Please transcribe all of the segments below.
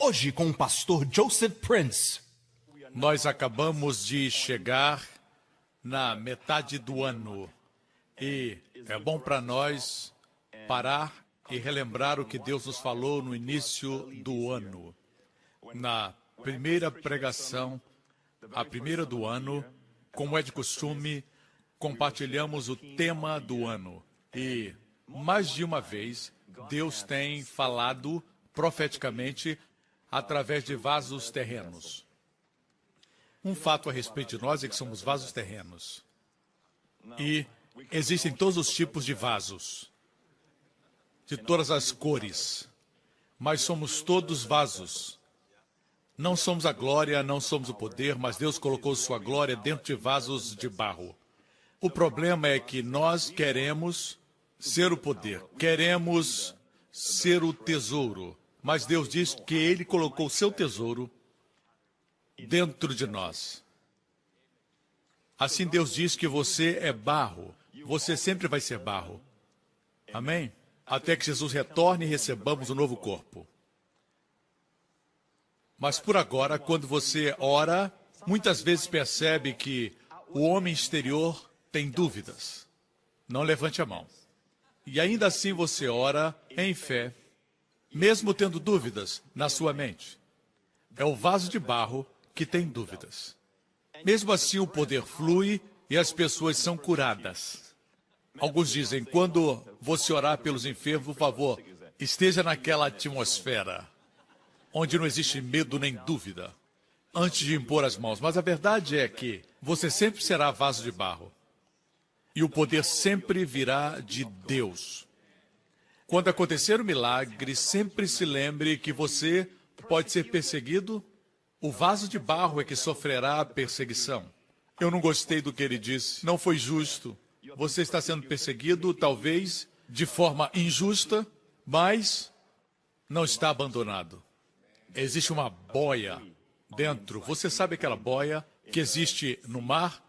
Hoje com o pastor Joseph Prince. Nós acabamos de chegar na metade do ano e é bom para nós parar e relembrar o que Deus nos falou no início do ano. Na primeira pregação, a primeira do ano, como é de costume, compartilhamos o tema do ano. E, mais de uma vez, Deus tem falado profeticamente através de vasos terrenos. Um fato a respeito de nós é que somos vasos terrenos. E existem todos os tipos de vasos, de todas as cores, mas somos todos vasos. Não somos a glória, não somos o poder, mas Deus colocou sua glória dentro de vasos de barro. O problema é que nós queremos ser o poder, queremos ser o tesouro, mas Deus diz que Ele colocou o seu tesouro dentro de nós. Assim Deus diz que você é barro, você sempre vai ser barro. Amém? Até que Jesus retorne e recebamos um novo corpo. Mas por agora, quando você ora, muitas vezes percebe que o homem exterior tem dúvidas. Não levante a mão. E ainda assim você ora em fé, mesmo tendo dúvidas na sua mente. É o vaso de barro que tem dúvidas. Mesmo assim o poder flui e as pessoas são curadas. Alguns dizem, quando você orar pelos enfermos, por favor, esteja naquela atmosfera onde não existe medo nem dúvida, antes de impor as mãos. Mas a verdade é que você sempre será vaso de barro. E o poder sempre virá de Deus. Quando acontecer um milagre, sempre se lembre que você pode ser perseguido. O vaso de barro é que sofrerá a perseguição. Eu não gostei do que ele disse. Não foi justo. Você está sendo perseguido, talvez, de forma injusta, mas não está abandonado. Existe uma boia dentro. Você sabe aquela boia que existe no mar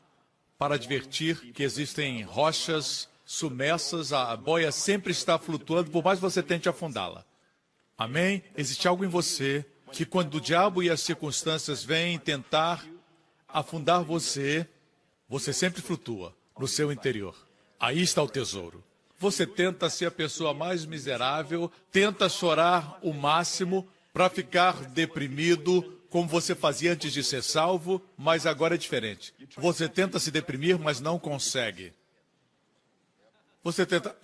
para advertir que existem rochas submersas? A boia sempre está flutuando, por mais que você tente afundá-la. Amém? Existe algo em você que quando o diabo e as circunstâncias vêm tentar afundar você, você sempre flutua no seu interior. Aí está o tesouro. Você tenta ser a pessoa mais miserável, tenta chorar o máximo para ficar deprimido, como você fazia antes de ser salvo, mas agora é diferente. Você tenta se deprimir, mas não consegue. Você tenta,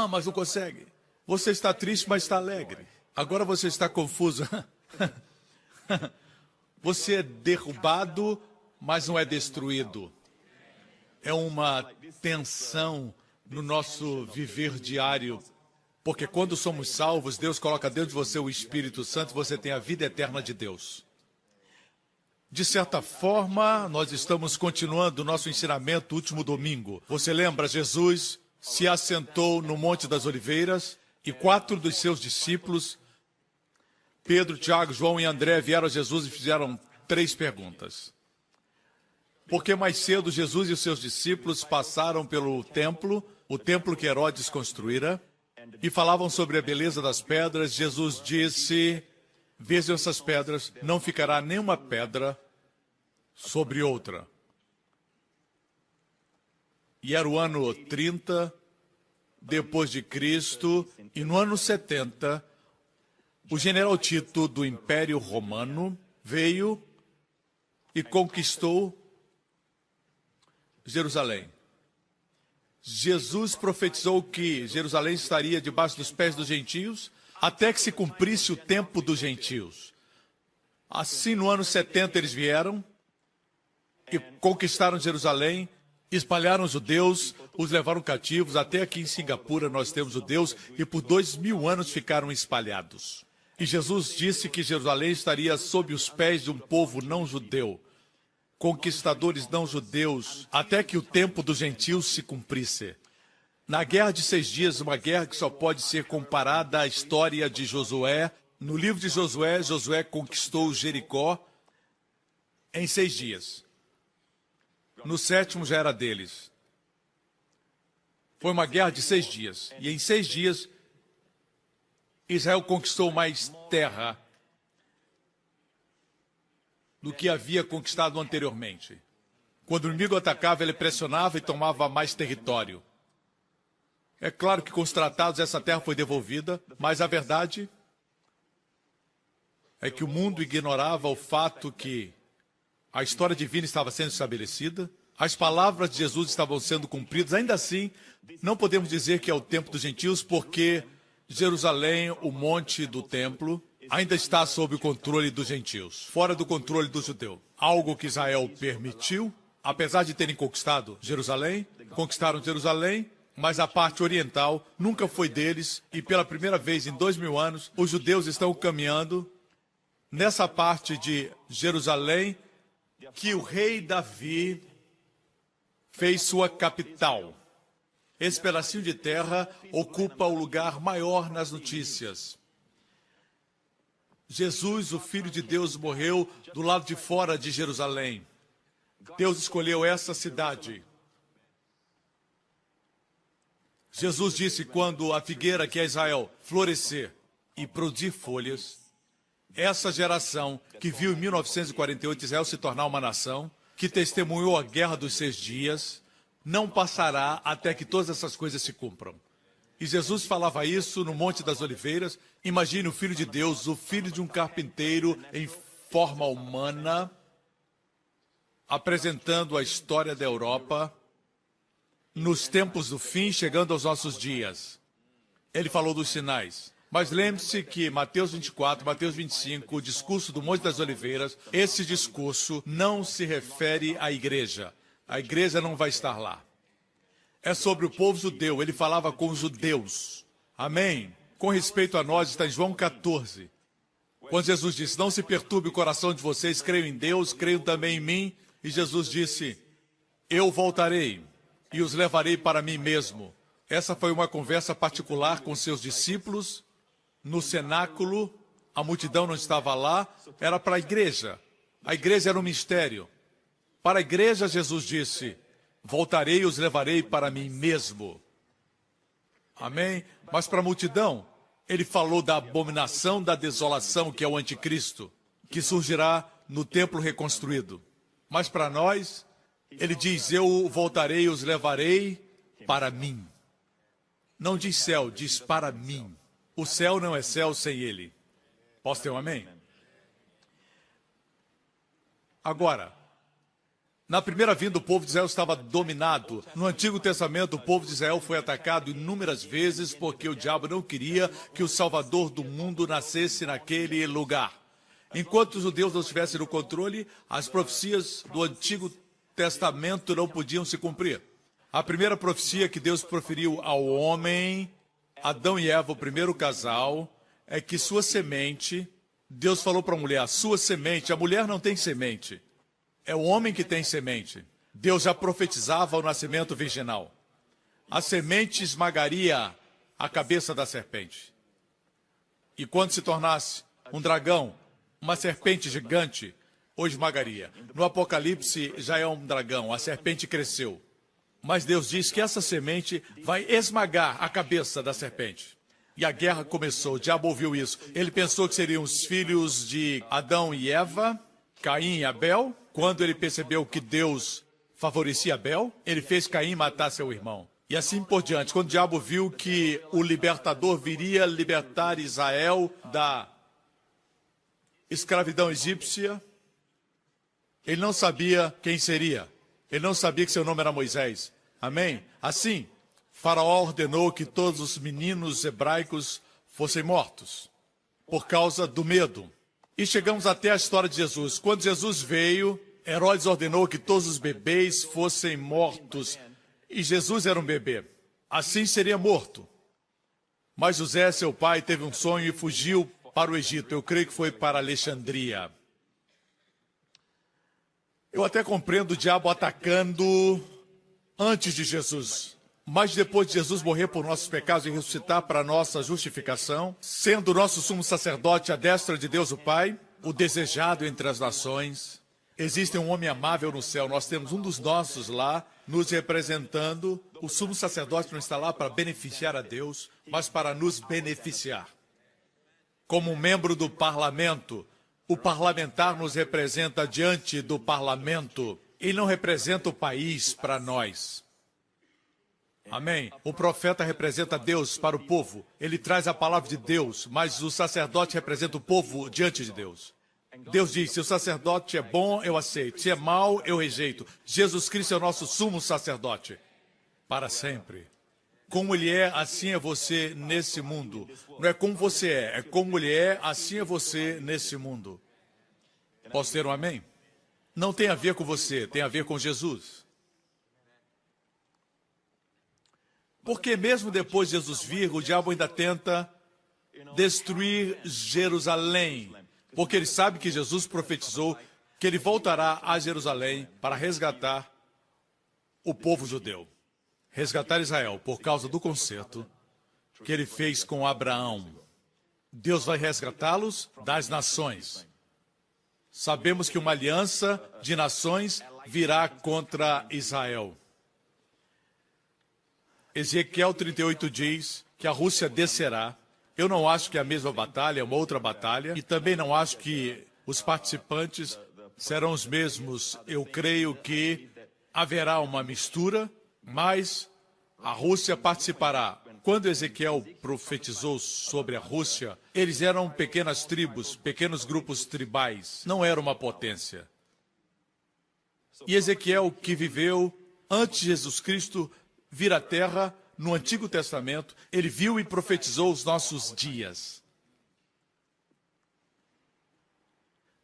mas não consegue. Você está triste, mas está alegre. Agora você está confuso. Você é derrubado, mas não é destruído. É uma tensão no nosso viver diário. Porque quando somos salvos, Deus coloca dentro de você o Espírito Santo, você tem a vida eterna de Deus. De certa forma, nós estamos continuando o nosso ensinamento último domingo. Você lembra, Jesus se assentou no Monte das Oliveiras e 4 dos seus discípulos, Pedro, Tiago, João e André, vieram a Jesus e fizeram 3 perguntas. Porque mais cedo Jesus e os seus discípulos passaram pelo templo, o templo que Herodes construíra, e falavam sobre a beleza das pedras. Jesus disse, vejam essas pedras, não ficará nenhuma pedra sobre outra. E era o ano 30 depois de Cristo, e no ano 70, o general Tito do Império Romano veio e conquistou Jerusalém. Jesus profetizou que Jerusalém estaria debaixo dos pés dos gentios até que se cumprisse o tempo dos gentios. Assim, no ano 70, eles vieram e conquistaram Jerusalém, espalharam os judeus, os levaram cativos. Até aqui em Singapura nós temos judeus e por 2000 anos ficaram espalhados. E Jesus disse que Jerusalém estaria sob os pés de um povo não judeu, conquistadores não judeus, até que o tempo dos gentios se cumprisse. Na Guerra de 6 Dias, uma guerra que só pode ser comparada à história de Josué. No livro de Josué, Josué conquistou Jericó em 6 dias. No 7º já era deles. Foi uma guerra de 6 dias. E em 6 dias, Israel conquistou mais terra do que havia conquistado anteriormente. Quando o inimigo atacava, ele pressionava e tomava mais território. É claro que com os tratados essa terra foi devolvida, mas a verdade é que o mundo ignorava o fato que a história divina estava sendo estabelecida, as palavras de Jesus estavam sendo cumpridas. Ainda assim, não podemos dizer que é o tempo dos gentios, porque Jerusalém, o monte do templo, ainda está sob o controle dos gentios, fora do controle do judeu. Algo que Israel permitiu, apesar de terem conquistaram Jerusalém, mas a parte oriental nunca foi deles, e pela primeira vez em 2000 anos, os judeus estão caminhando nessa parte de Jerusalém que o rei Davi fez sua capital. Esse pedacinho de terra ocupa o lugar maior nas notícias. Jesus, o Filho de Deus, morreu do lado de fora de Jerusalém. Deus escolheu essa cidade. Jesus disse, quando a figueira, que é Israel, florescer e produzir folhas, essa geração que viu em 1948 Israel se tornar uma nação, que testemunhou a guerra dos 6 dias, não passará até que todas essas coisas se cumpram. E Jesus falava isso no Monte das Oliveiras. Imagine o Filho de Deus, o filho de um carpinteiro em forma humana, apresentando a história da Europa nos tempos do fim, chegando aos nossos dias. Ele falou dos sinais. Mas lembre-se que Mateus 24, Mateus 25, o discurso do Monte das Oliveiras, esse discurso não se refere à igreja. A igreja não vai estar lá. É sobre o povo judeu. Ele falava com os judeus. Amém? Com respeito a nós, está em João 14. Quando Jesus disse, não se perturbe o coração de vocês, creiam em Deus, creiam também em mim. E Jesus disse, eu voltarei e os levarei para mim mesmo. Essa foi uma conversa particular com seus discípulos, no cenáculo. A multidão não estava lá, era para a igreja. A igreja era um mistério. Para a igreja, Jesus disse, voltarei e os levarei para mim mesmo. Amém? Mas para a multidão, ele falou da abominação da desolação, que é o anticristo, que surgirá no templo reconstruído. Mas para nós, ele diz, eu voltarei e os levarei para mim. Não diz céu, diz para mim. O céu não é céu sem ele. Posso ter um amém? Agora, na primeira vinda, o povo de Israel estava dominado. No Antigo Testamento, o povo de Israel foi atacado inúmeras vezes porque o diabo não queria que o Salvador do mundo nascesse naquele lugar. Enquanto os judeus não estivessem no controle, as profecias do Antigo Testamento não podiam se cumprir. A primeira profecia que Deus proferiu ao homem, Adão e Eva, o primeiro casal, é que sua semente, Deus falou para a mulher, a sua semente, a mulher não tem semente. É o homem que tem semente. Deus já profetizava o nascimento virginal. A semente esmagaria a cabeça da serpente. E quando se tornasse um dragão, uma serpente gigante, o esmagaria. No Apocalipse já é um dragão, a serpente cresceu. Mas Deus diz que essa semente vai esmagar a cabeça da serpente. E a guerra começou, o diabo ouviu isso. Ele pensou que seriam os filhos de Adão e Eva, Caim e Abel. Quando ele percebeu que Deus favorecia Abel, ele fez Caim matar seu irmão. E assim por diante. Quando o diabo viu que o libertador viria libertar Israel da escravidão egípcia, ele não sabia quem seria. Ele não sabia que seu nome era Moisés. Amém? Assim, Faraó ordenou que todos os meninos hebraicos fossem mortos, por causa do medo. E chegamos até a história de Jesus. Quando Jesus veio, Herodes ordenou que todos os bebês fossem mortos. E Jesus era um bebê. Assim seria morto. Mas José, seu pai, teve um sonho e fugiu para o Egito. Eu creio que foi para Alexandria. Eu até compreendo o diabo atacando antes de Jesus. Mas depois de Jesus morrer por nossos pecados e ressuscitar para nossa justificação, sendo o nosso sumo sacerdote à destra de Deus o Pai, o desejado entre as nações, existe um homem amável no céu. Nós temos um dos nossos lá, nos representando. O sumo sacerdote não está lá para beneficiar a Deus, mas para nos beneficiar. Como um membro do parlamento, O parlamentar nos representa diante do parlamento. Ele não representa o país para nós. Amém? O profeta representa Deus para o povo. Ele traz a palavra de Deus, mas o sacerdote representa o povo diante de Deus. Deus diz, se o sacerdote é bom, eu aceito. Se é mau, eu rejeito. Jesus Cristo é o nosso sumo sacerdote. Para sempre. Como ele é, assim é você nesse mundo. Não é como você é como ele é, assim é você nesse mundo. Posso ter um amém? Não tem a ver com você, tem a ver com Jesus. Porque mesmo depois de Jesus vir, o diabo ainda tenta destruir Jerusalém. Porque ele sabe que Jesus profetizou que ele voltará a Jerusalém para resgatar o povo judeu. Resgatar Israel por causa do concerto que ele fez com Abraão. Deus vai resgatá-los das nações. Sabemos que uma aliança de nações virá contra Israel. Ezequiel 38 diz que a Rússia descerá. Eu não acho que é a mesma batalha, é uma outra batalha. E também não acho que os participantes serão os mesmos. Eu creio que haverá uma mistura, mas a Rússia participará. Quando Ezequiel profetizou sobre a Rússia, eles eram pequenas tribos, pequenos grupos tribais. Não era uma potência. E Ezequiel, que viveu antes de Jesus Cristo vir à Terra, no Antigo Testamento, ele viu e profetizou os nossos dias.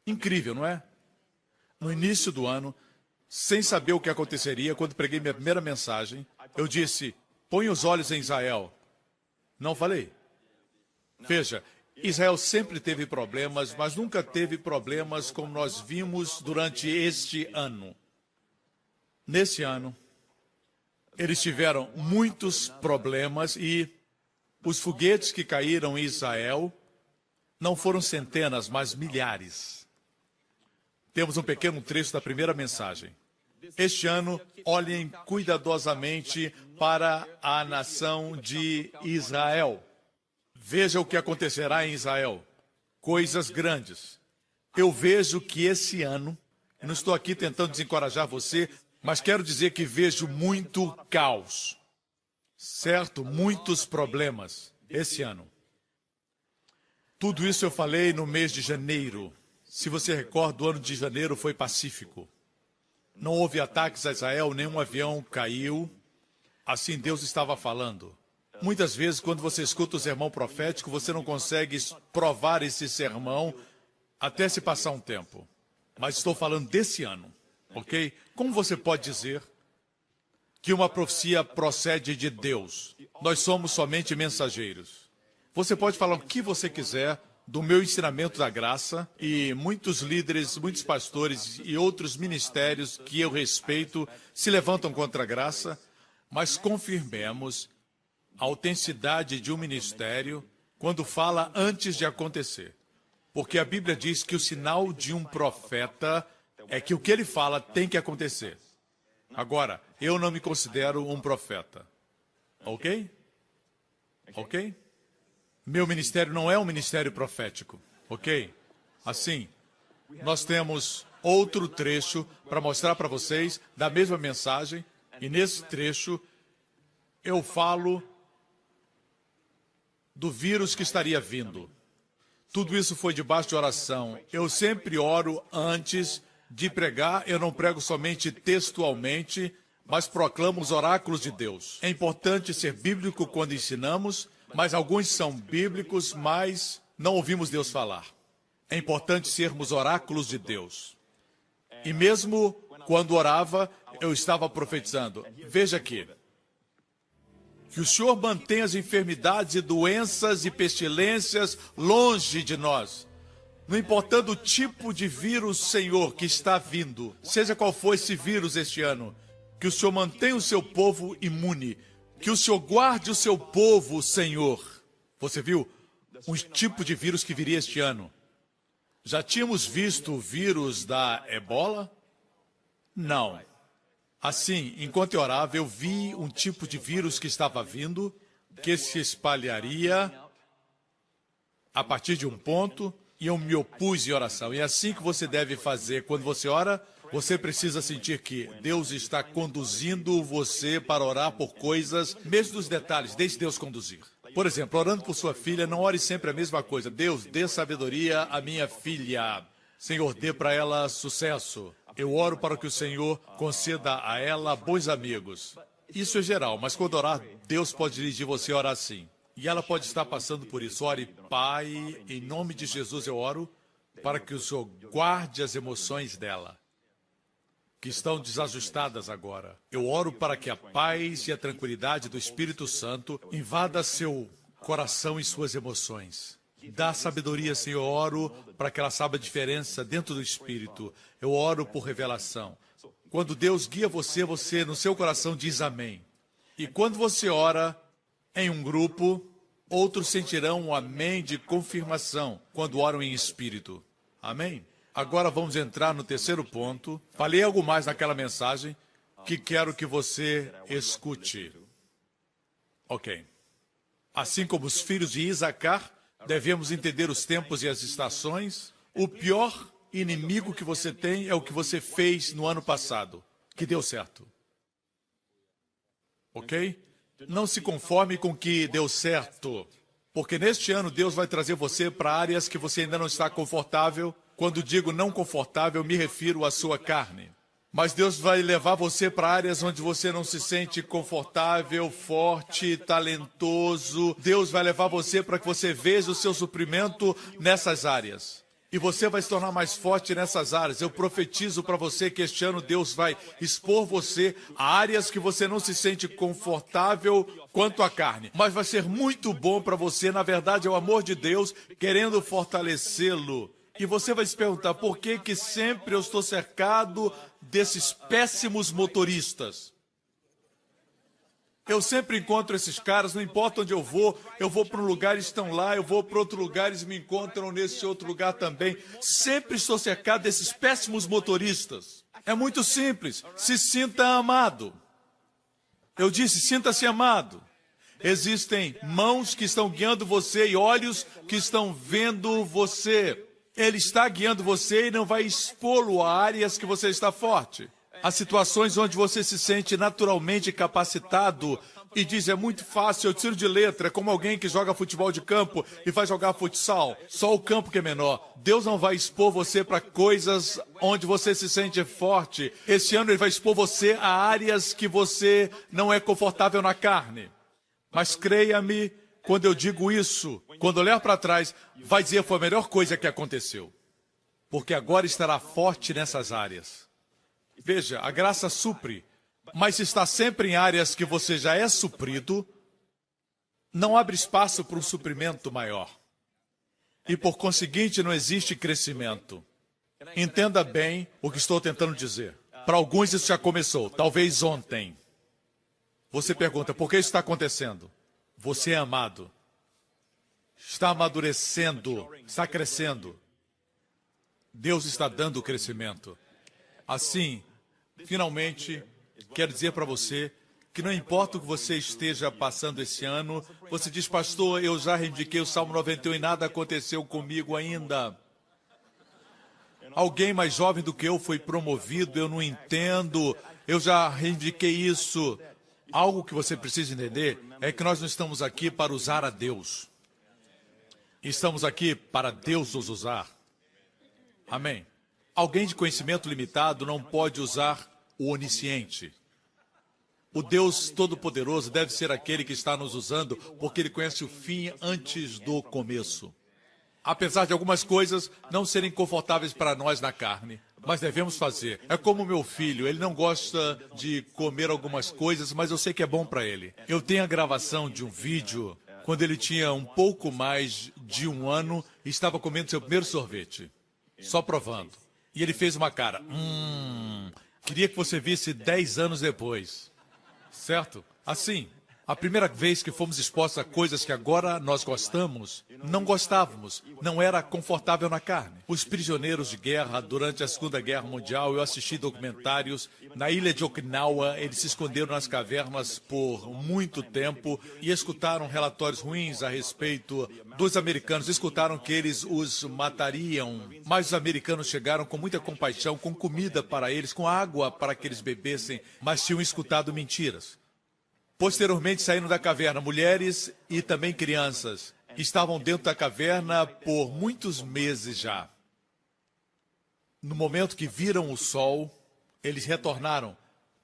Incrível, não é? No início do ano, sem saber o que aconteceria, quando preguei minha primeira mensagem, eu disse, põe os olhos em Israel. Não falei? Veja, Israel sempre teve problemas, mas nunca teve problemas como nós vimos durante este ano. Nesse ano, eles tiveram muitos problemas e os foguetes que caíram em Israel não foram centenas, mas milhares. Temos um pequeno trecho da primeira mensagem. Este ano, olhem cuidadosamente para a nação de Israel. Veja o que acontecerá em Israel. Coisas grandes. Eu vejo que esse ano, eu não estou aqui tentando desencorajar você, mas quero dizer que vejo muito caos. Certo? Muitos problemas esse ano. Tudo isso eu falei no mês de janeiro. Se você recorda, o ano de janeiro foi pacífico. Não houve ataques a Israel, nenhum avião caiu. Assim Deus estava falando. Muitas vezes, quando você escuta o sermão profético, você não consegue provar esse sermão até se passar um tempo. Mas estou falando desse ano, ok? Como você pode dizer que uma profecia procede de Deus? Nós somos somente mensageiros. Você pode falar o que você quiser do meu ensinamento da graça, e muitos líderes, muitos pastores e outros ministérios que eu respeito se levantam contra a graça, mas confirmemos a autenticidade de um ministério quando fala antes de acontecer. Porque a Bíblia diz que o sinal de um profeta é que o que ele fala tem que acontecer. Agora, eu não me considero um profeta. Ok? Ok? Meu ministério não é um ministério profético. Ok? Assim, nós temos outro trecho para mostrar para vocês da mesma mensagem. E nesse trecho, eu falo do vírus que estaria vindo. Tudo isso foi debaixo de oração. Eu sempre oro antes de pregar. Eu não prego somente textualmente, mas proclamo os oráculos de Deus. É importante ser bíblico quando ensinamos, mas alguns são bíblicos, mas não ouvimos Deus falar. É importante sermos oráculos de Deus. E mesmo quando orava, eu estava profetizando. Veja aqui. Que o Senhor mantenha as enfermidades e doenças e pestilências longe de nós. Não importando o tipo de vírus, Senhor, que está vindo, seja qual for esse vírus este ano, que o Senhor mantenha o seu povo imune, que o Senhor guarde o seu povo, Senhor. Você viu um tipo de vírus que viria este ano? Já tínhamos visto o vírus da ebola? Não. Assim, enquanto eu orava, eu vi um tipo de vírus que estava vindo, que se espalharia a partir de um ponto, e eu me opus em oração. E é assim que você deve fazer. Quando você ora, você precisa sentir que Deus está conduzindo você para orar por coisas, mesmo dos detalhes, deixe Deus conduzir. Por exemplo, orando por sua filha, não ore sempre a mesma coisa. Deus, dê sabedoria à minha filha. Senhor, dê para ela sucesso. Eu oro para que o Senhor conceda a ela bons amigos. Isso é geral, mas quando orar, Deus pode dirigir você a orar assim. E ela pode estar passando por isso. Ore, Pai, em nome de Jesus eu oro para que o Senhor guarde as emoções dela, que estão desajustadas agora. Eu oro para que a paz e a tranquilidade do Espírito Santo invada seu coração e suas emoções. Dá sabedoria, Senhor. Eu oro para que ela saiba a diferença dentro do Espírito. Eu oro por revelação. Quando Deus guia você, você no seu coração diz amém. E quando você ora em um grupo, outros sentirão um amém de confirmação quando oram em espírito. Amém? Agora vamos entrar no terceiro ponto. Falei algo mais naquela mensagem que quero que você escute. Ok. Assim como os filhos de Isacar, devemos entender os tempos e as estações. O pior inimigo que você tem é o que você fez no ano passado, que deu certo. Ok? Não se conforme com o que deu certo, porque neste ano Deus vai trazer você para áreas que você ainda não está confortável. Quando digo não confortável, me refiro à sua carne. Mas Deus vai levar você para áreas onde você não se sente confortável, forte, talentoso. Deus vai levar você para que você veja o seu suprimento nessas áreas. E você vai se tornar mais forte nessas áreas. Eu profetizo para você que este ano Deus vai expor você a áreas que você não se sente confortável quanto à carne. Mas vai ser muito bom para você. Na verdade, é o amor de Deus querendo fortalecê-lo. E você vai se perguntar, por que que sempre eu estou cercado desses péssimos motoristas? Eu sempre encontro esses caras, não importa onde eu vou para um lugar e estão lá, eu vou para outro lugar e me encontram nesse outro lugar também. Sempre estou cercado desses péssimos motoristas. É muito simples, se sinta amado. Eu disse, sinta-se amado. Existem mãos que estão guiando você e olhos que estão vendo você. Ele está guiando você e não vai expô-lo a áreas que você está forte. Há situações onde você se sente naturalmente capacitado e diz, é muito fácil, eu tiro de letra, é como alguém que joga futebol de campo e vai jogar futsal. Só o campo que é menor. Deus não vai expor você para coisas onde você se sente forte. Esse ano ele vai expor você a áreas que você não é confortável na carne. Mas creia-me, quando eu digo isso, quando olhar para trás, vai dizer, foi a melhor coisa que aconteceu. Porque agora estará forte nessas áreas. Veja, a graça supre, mas se está sempre em áreas que você já é suprido, não abre espaço para um suprimento maior. E por conseguinte não existe crescimento. Entenda bem o que estou tentando dizer. Para alguns isso já começou, talvez ontem. Você pergunta, por que isso está acontecendo? Você é amado. Está amadurecendo, está crescendo. Deus está dando o crescimento. Assim, finalmente, quero dizer para você que não importa o que você esteja passando esse ano, você diz, pastor, eu já reivindiquei o Salmo 91 e nada aconteceu comigo ainda. Alguém mais jovem do que eu foi promovido, eu não entendo, eu já reivindiquei isso. Algo que você precisa entender é que nós não estamos aqui para usar a Deus. Estamos aqui para Deus nos usar. Amém. Alguém de conhecimento limitado não pode usar o onisciente. O Deus Todo-Poderoso deve ser aquele que está nos usando, porque Ele conhece o fim antes do começo. Apesar de algumas coisas não serem confortáveis para nós na carne, mas devemos fazer. É como meu filho, ele não gosta de comer algumas coisas, mas eu sei que é bom para ele. Eu tenho a gravação de um vídeo, quando ele tinha um pouco mais de 1 ano, e estava comendo seu primeiro sorvete, só provando. E ele fez uma cara, queria que você visse 10 anos depois, certo? Assim, A primeira vez que fomos expostos a coisas que agora nós gostamos, não gostávamos, não era confortável na carne. Os prisioneiros de guerra durante a Segunda Guerra Mundial, eu assisti documentários. Na ilha de Okinawa, eles se esconderam nas cavernas por muito tempo e escutaram relatórios ruins a respeito dos americanos. Escutaram que eles os matariam, mas os americanos chegaram com muita compaixão, com comida para eles, com água para que eles bebessem, mas tinham escutado mentiras. Posteriormente saíram da caverna mulheres e também crianças. Estavam dentro da caverna por muitos meses já. No momento que viram o sol, eles retornaram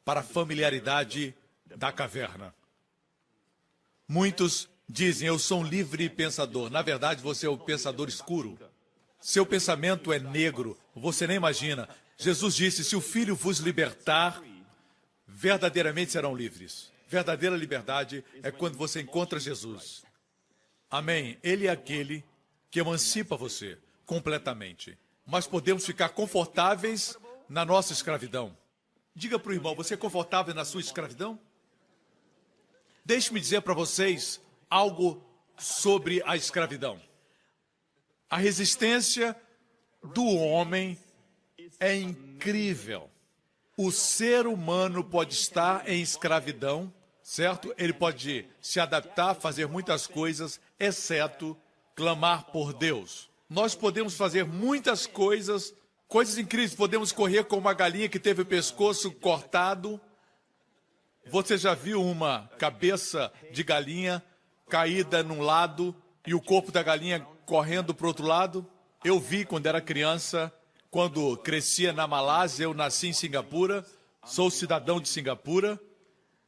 para a familiaridade da caverna. Muitos dizem, eu sou um livre pensador. Na verdade, você é o pensador escuro. Seu pensamento é negro, você nem imagina. Jesus disse, se o Filho vos libertar, verdadeiramente serão livres. Verdadeira liberdade é quando você encontra Jesus. Amém. Ele é aquele que emancipa você completamente. Mas podemos ficar confortáveis na nossa escravidão. Diga para o irmão, você é confortável na sua escravidão? Deixe-me dizer para vocês algo sobre a escravidão. A resistência do homem é incrível. O ser humano pode estar em escravidão, certo? Ele pode se adaptar, fazer muitas coisas, exceto clamar por Deus. Nós podemos fazer muitas coisas, coisas incríveis. Podemos correr como uma galinha que teve o pescoço cortado. Você já viu uma cabeça de galinha caída num lado e o corpo da galinha correndo para o outro lado? Eu vi quando era criança, quando crescia na Malásia. Eu nasci em Singapura, sou cidadão de Singapura.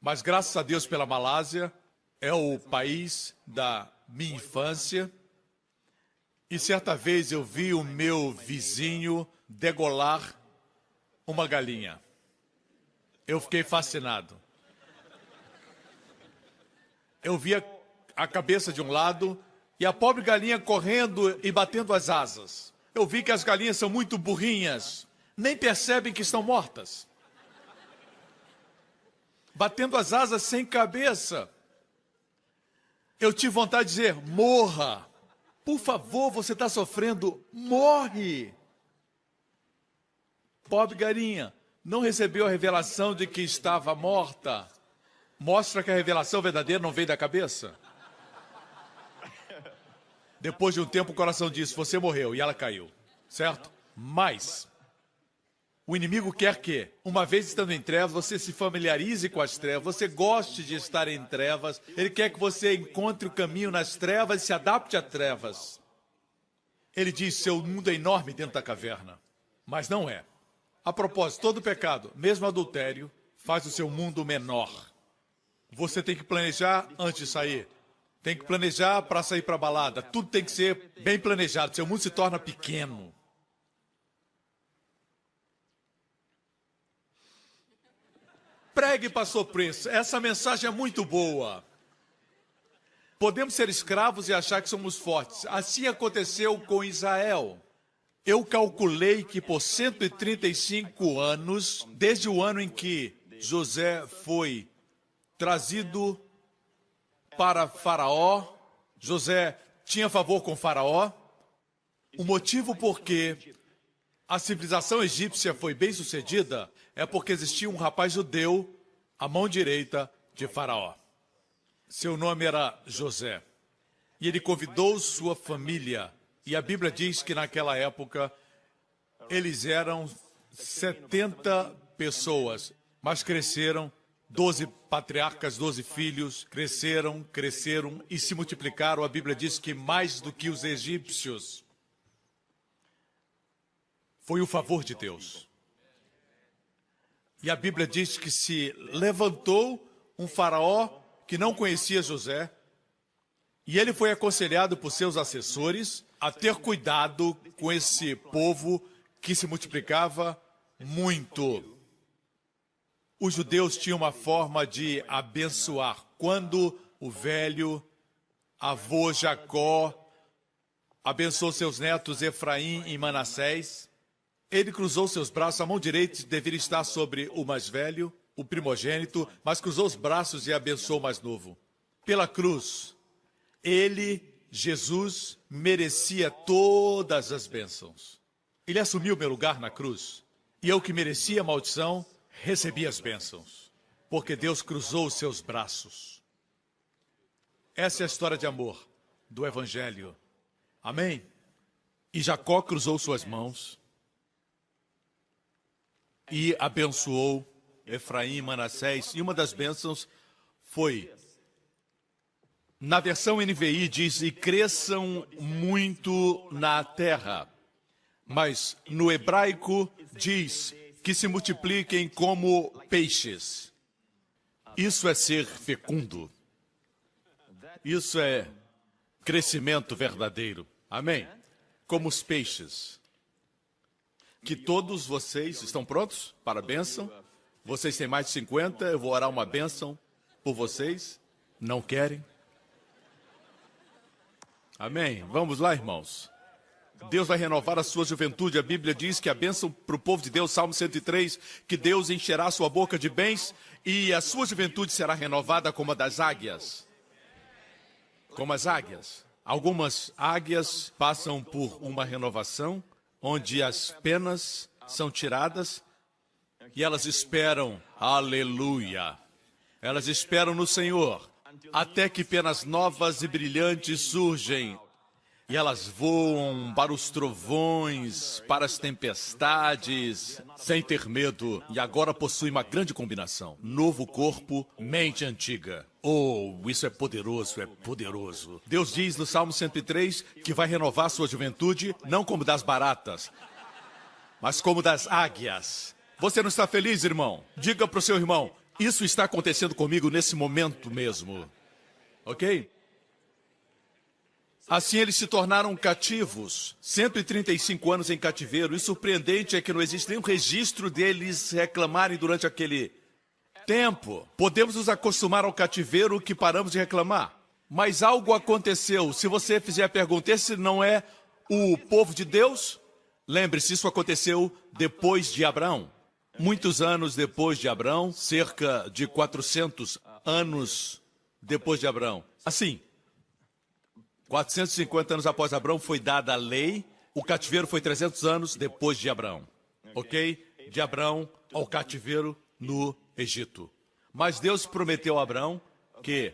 Mas graças a Deus pela Malásia, é o país da minha infância. E certa vez eu vi o meu vizinho degolar uma galinha. Eu fiquei fascinado. Eu via a cabeça de um lado e a pobre galinha correndo e batendo as asas. Eu vi que as galinhas são muito burrinhas, nem percebem que estão mortas. Batendo as asas sem cabeça. Eu tive vontade de dizer, morra. Por favor, você está sofrendo, morre. Pobre galinha, não recebeu a revelação de que estava morta. Mostra que a revelação verdadeira não veio da cabeça. Depois de um tempo o coração disse, você morreu, e ela caiu, certo? Mas o inimigo quer que, uma vez estando em trevas, você se familiarize com as trevas, você goste de estar em trevas, ele quer que você encontre o caminho nas trevas e se adapte a trevas. Ele diz, seu mundo é enorme dentro da caverna, mas não é. A propósito, todo pecado, mesmo adultério, faz o seu mundo menor. Você tem que planejar antes de sair, tem que planejar para sair para a balada, tudo tem que ser bem planejado, seu mundo se torna pequeno. Pregue, pastor Prince, essa mensagem é muito boa. Podemos ser escravos e achar que somos fortes. Assim aconteceu com Israel. Eu calculei que por 135 anos, desde o ano em que José foi trazido para Faraó, José tinha favor com Faraó. O motivo por que a civilização egípcia foi bem sucedida é porque existia um rapaz judeu à mão direita de Faraó. Seu nome era José. E ele convidou sua família. E a Bíblia diz que naquela época eles eram 70 pessoas, mas cresceram, 12 patriarcas, 12 filhos, cresceram e se multiplicaram. A Bíblia diz que mais do que os egípcios. Foi o favor de Deus. E a Bíblia diz que se levantou um faraó que não conhecia José, e ele foi aconselhado por seus assessores a ter cuidado com esse povo que se multiplicava muito. Os judeus tinham uma forma de abençoar. Quando o velho avô Jacó abençoou seus netos Efraim e Manassés, ele cruzou seus braços, a mão direita deveria estar sobre o mais velho o primogênito, mas cruzou os braços e abençoou o mais novo. Pela cruz, ele, Jesus, merecia todas as bênçãos. Ele assumiu meu lugar na cruz. E eu que merecia a maldição, recebi as bênçãos. Porque Deus cruzou os seus braços. Essa é a história de amor do Evangelho. Amém? E Jacó cruzou suas mãos e abençoou Efraim e Manassés. E uma das bênçãos foi, na versão NVI diz, e cresçam muito na terra. Mas no hebraico diz que se multipliquem como peixes. Isso é ser fecundo. Isso é crescimento verdadeiro. Amém? Como os peixes. Que todos vocês estão prontos para a bênção? Vocês têm mais de 50, eu vou orar uma bênção por vocês. Não querem? Amém? Vamos lá, irmãos. Deus vai renovar a sua juventude. A Bíblia diz que a bênção para o povo de Deus, Salmo 103, que Deus encherá a sua boca de bens e a sua juventude será renovada como a das águias. Como as águias. Algumas águias passam por uma renovação, onde as penas são tiradas e elas esperam, aleluia. Elas esperam no Senhor, até que penas novas e brilhantes surgem. E elas voam para os trovões, para as tempestades, sem ter medo. E agora possui uma grande combinação. Novo corpo, mente antiga. Oh, isso é poderoso, é poderoso. Deus diz no Salmo 103 que vai renovar sua juventude, não como das baratas, mas como das águias. Você não está feliz, irmão? Diga para o seu irmão, isso está acontecendo comigo nesse momento mesmo. Ok? Assim eles se tornaram cativos, 135 anos em cativeiro. E surpreendente é que não existe nenhum registro deles reclamarem durante aquele tempo. Podemos nos acostumar ao cativeiro que paramos de reclamar. Mas algo aconteceu. Se você fizer a pergunta, esse não é o povo de Deus? Lembre-se, isso aconteceu depois de Abraão. Muitos anos depois de Abraão, cerca de 400 anos depois de Abraão. Assim, 450 anos após Abraão foi dada a lei, o cativeiro foi 300 anos depois de Abraão, ok? De Abraão ao cativeiro no Egito. Mas Deus prometeu a Abraão que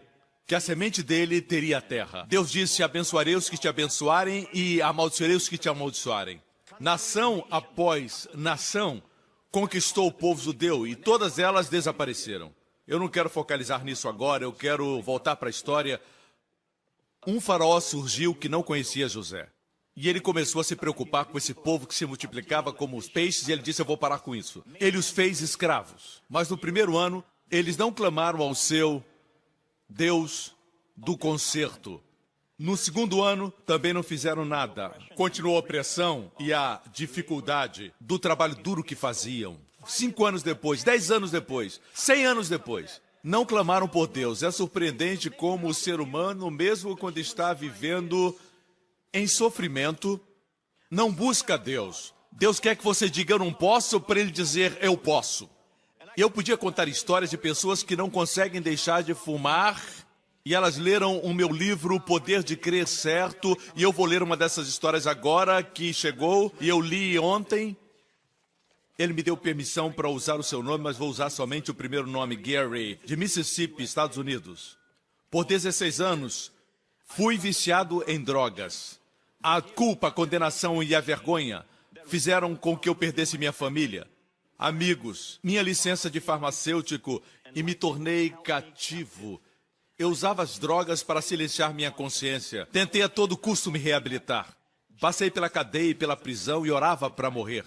a semente dele teria a terra. Deus disse, abençoarei os que te abençoarem e amaldiçoarei os que te amaldiçoarem. Nação após nação conquistou o povo judeu e todas elas desapareceram. Eu não quero focalizar nisso agora, eu quero voltar para a história. Um faraó surgiu que não conhecia José. E ele começou a se preocupar com esse povo que se multiplicava como os peixes, e ele disse, eu vou parar com isso. Ele os fez escravos. Mas no primeiro ano, eles não clamaram ao seu Deus do conserto. No segundo ano, também não fizeram nada. Continuou a opressão e a dificuldade do trabalho duro que faziam. 5 anos depois, 10 anos depois, 100 anos depois, não clamaram por Deus. É surpreendente como o ser humano, mesmo quando está vivendo em sofrimento, não busca Deus. Deus quer que você diga, eu não posso, para ele dizer, eu posso. Eu podia contar histórias de pessoas que não conseguem deixar de fumar, e elas leram o meu livro, O Poder de Crer Certo, e eu vou ler uma dessas histórias agora, que chegou, e eu li ontem. Ele me deu permissão para usar o seu nome, mas vou usar somente o primeiro nome, Gary, de Mississippi, Estados Unidos. Por 16 anos, fui viciado em drogas. A culpa, a condenação e a vergonha fizeram com que eu perdesse minha família, amigos, minha licença de farmacêutico e me tornei cativo. Eu usava as drogas para silenciar minha consciência. Tentei a todo custo me reabilitar. Passei pela cadeia e pela prisão e orava para morrer.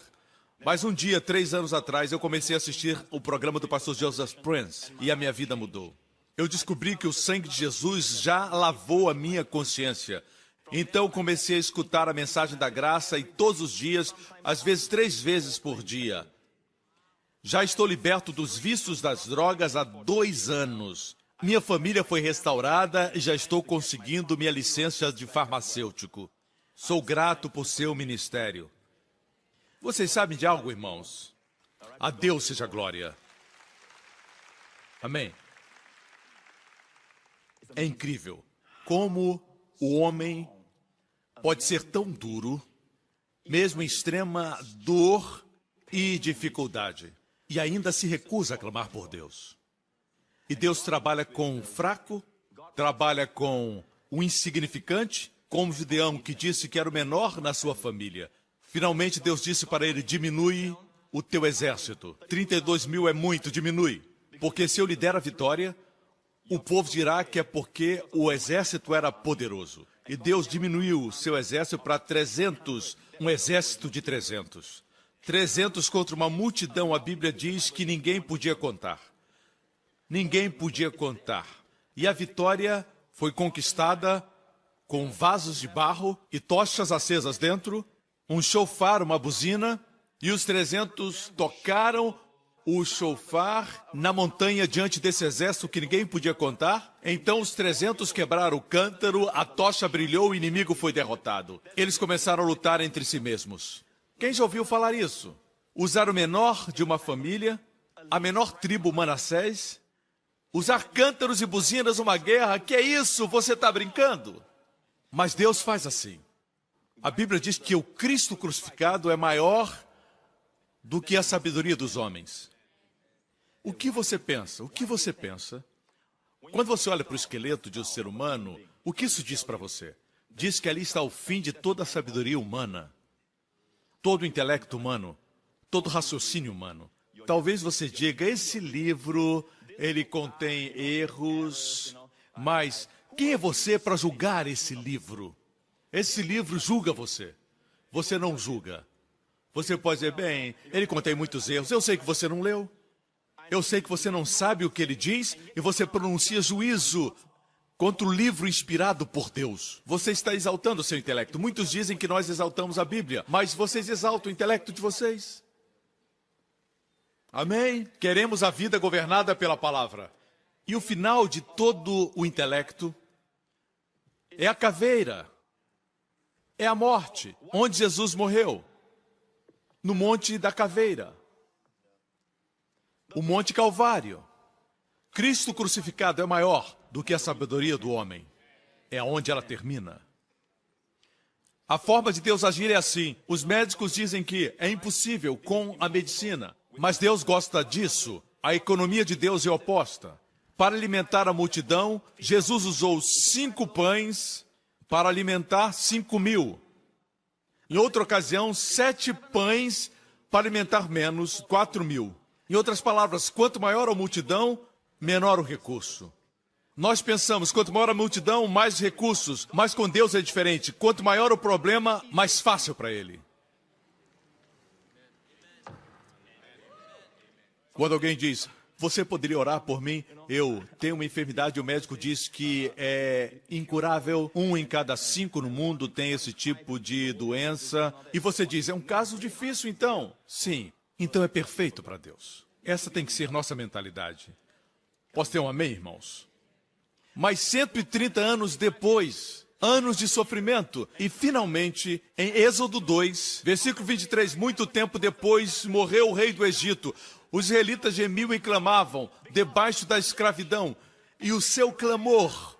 Mas um dia, 3 anos atrás, eu comecei a assistir o programa do pastor Joseph Prince e a minha vida mudou. Eu descobri que o sangue de Jesus já lavou a minha consciência. Então comecei a escutar a mensagem da graça e todos os dias, às vezes 3 vezes por dia. Já estou liberto dos vícios das drogas há 2 anos. Minha família foi restaurada e já estou conseguindo minha licença de farmacêutico. Sou grato por seu ministério. Vocês sabem de algo, irmãos? A Deus seja glória. Amém? É incrível como o homem pode ser tão duro, mesmo em extrema dor e dificuldade, e ainda se recusa a clamar por Deus. E Deus trabalha com o fraco, trabalha com o insignificante, como Gideão, que disse que era o menor na sua família. Finalmente Deus disse para ele: diminui o teu exército. 32 mil é muito, diminui. Porque se eu lhe der a vitória, o povo dirá que é porque o exército era poderoso. E Deus diminuiu o seu exército para 300, um exército de 300. 300 contra uma multidão, a Bíblia diz que ninguém podia contar. Ninguém podia contar. E a vitória foi conquistada com vasos de barro e tochas acesas dentro, um chofar, uma buzina, e os 300 tocaram o chofar na montanha diante desse exército que ninguém podia contar. Então os 300 quebraram o cântaro, a tocha brilhou, o inimigo foi derrotado. Eles começaram a lutar entre si mesmos. Quem já ouviu falar isso? Usar o menor de uma família, a menor tribo Manassés, usar cântaros e buzinas numa guerra, que é isso? Você está brincando? Mas Deus faz assim. A Bíblia diz que o Cristo crucificado é maior do que a sabedoria dos homens. O que você pensa? O que você pensa? Quando você olha para o esqueleto de um ser humano, o que isso diz para você? Diz que ali está o fim de toda a sabedoria humana, todo o intelecto humano, todo o raciocínio humano. Talvez você diga: esse livro, ele contém erros, mas quem é você para julgar esse livro? Esse livro julga você. Você não julga. Você pode dizer: bem, ele contém muitos erros. Eu sei que você não leu. Eu sei que você não sabe o que ele diz e você pronuncia juízo contra o livro inspirado por Deus. Você está exaltando o seu intelecto. Muitos dizem que nós exaltamos a Bíblia, mas vocês exaltam o intelecto de vocês. Amém? Queremos a vida governada pela palavra. E o final de todo o intelecto é a caveira, é a morte, onde Jesus morreu, no Monte da Caveira, o Monte Calvário. Cristo crucificado é maior do que a sabedoria do homem. É onde ela termina. A forma de Deus agir é assim. Os médicos dizem que é impossível com a medicina, mas Deus gosta disso. A economia de Deus é oposta. Para alimentar a multidão, Jesus usou 5 pães para alimentar 5.000. Em outra ocasião, 7 pães para alimentar menos 4.000. Em outras palavras, quanto maior a multidão, menor o recurso. Nós pensamos, quanto maior a multidão, mais recursos. Mas com Deus é diferente. Quanto maior o problema, mais fácil para Ele. Quando alguém diz: você poderia orar por mim? Eu tenho uma enfermidade, o médico diz que é incurável. 1 em cada 5 no mundo tem esse tipo de doença. E você diz: é um caso difícil então? Sim. Então é perfeito para Deus. Essa tem que ser nossa mentalidade. Posso ter um amém, irmãos? Mas 130 anos depois, anos de sofrimento, e finalmente, em Êxodo 2, versículo 23, muito tempo depois, morreu o rei do Egito. Os israelitas gemiam e clamavam debaixo da escravidão, e o seu clamor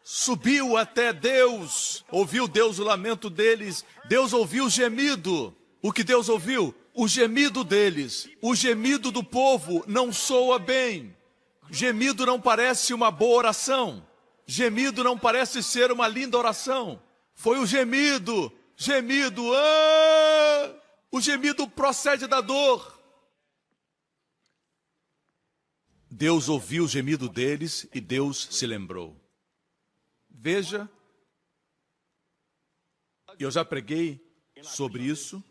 subiu até Deus. Ouviu Deus o lamento deles, Deus ouviu o gemido. O que Deus ouviu? O gemido deles. O gemido do povo não soa bem. Gemido não parece uma boa oração. Gemido não parece ser uma linda oração. Foi o gemido. Gemido. O gemido procede da dor. Deus ouviu o gemido deles e Deus se lembrou. Veja, eu já preguei sobre isso,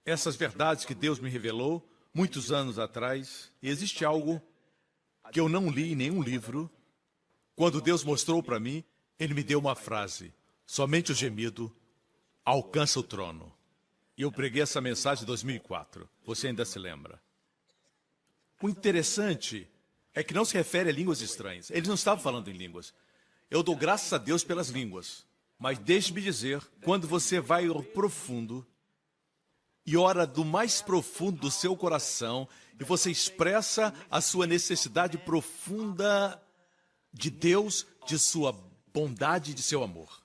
essas verdades que Deus me revelou muitos anos atrás. E existe algo que eu não li em nenhum livro. Quando Deus mostrou para mim, Ele me deu uma frase: somente o gemido alcança o trono. E eu preguei essa mensagem em 2004. Você ainda se lembra? O interessante é que não se refere a línguas estranhas. Eles não estavam falando em línguas. Eu dou graças a Deus pelas línguas. Mas deixe-me dizer, quando você vai ao profundo, e ora do mais profundo do seu coração, e você expressa a sua necessidade profunda de Deus, de sua bondade e de seu amor.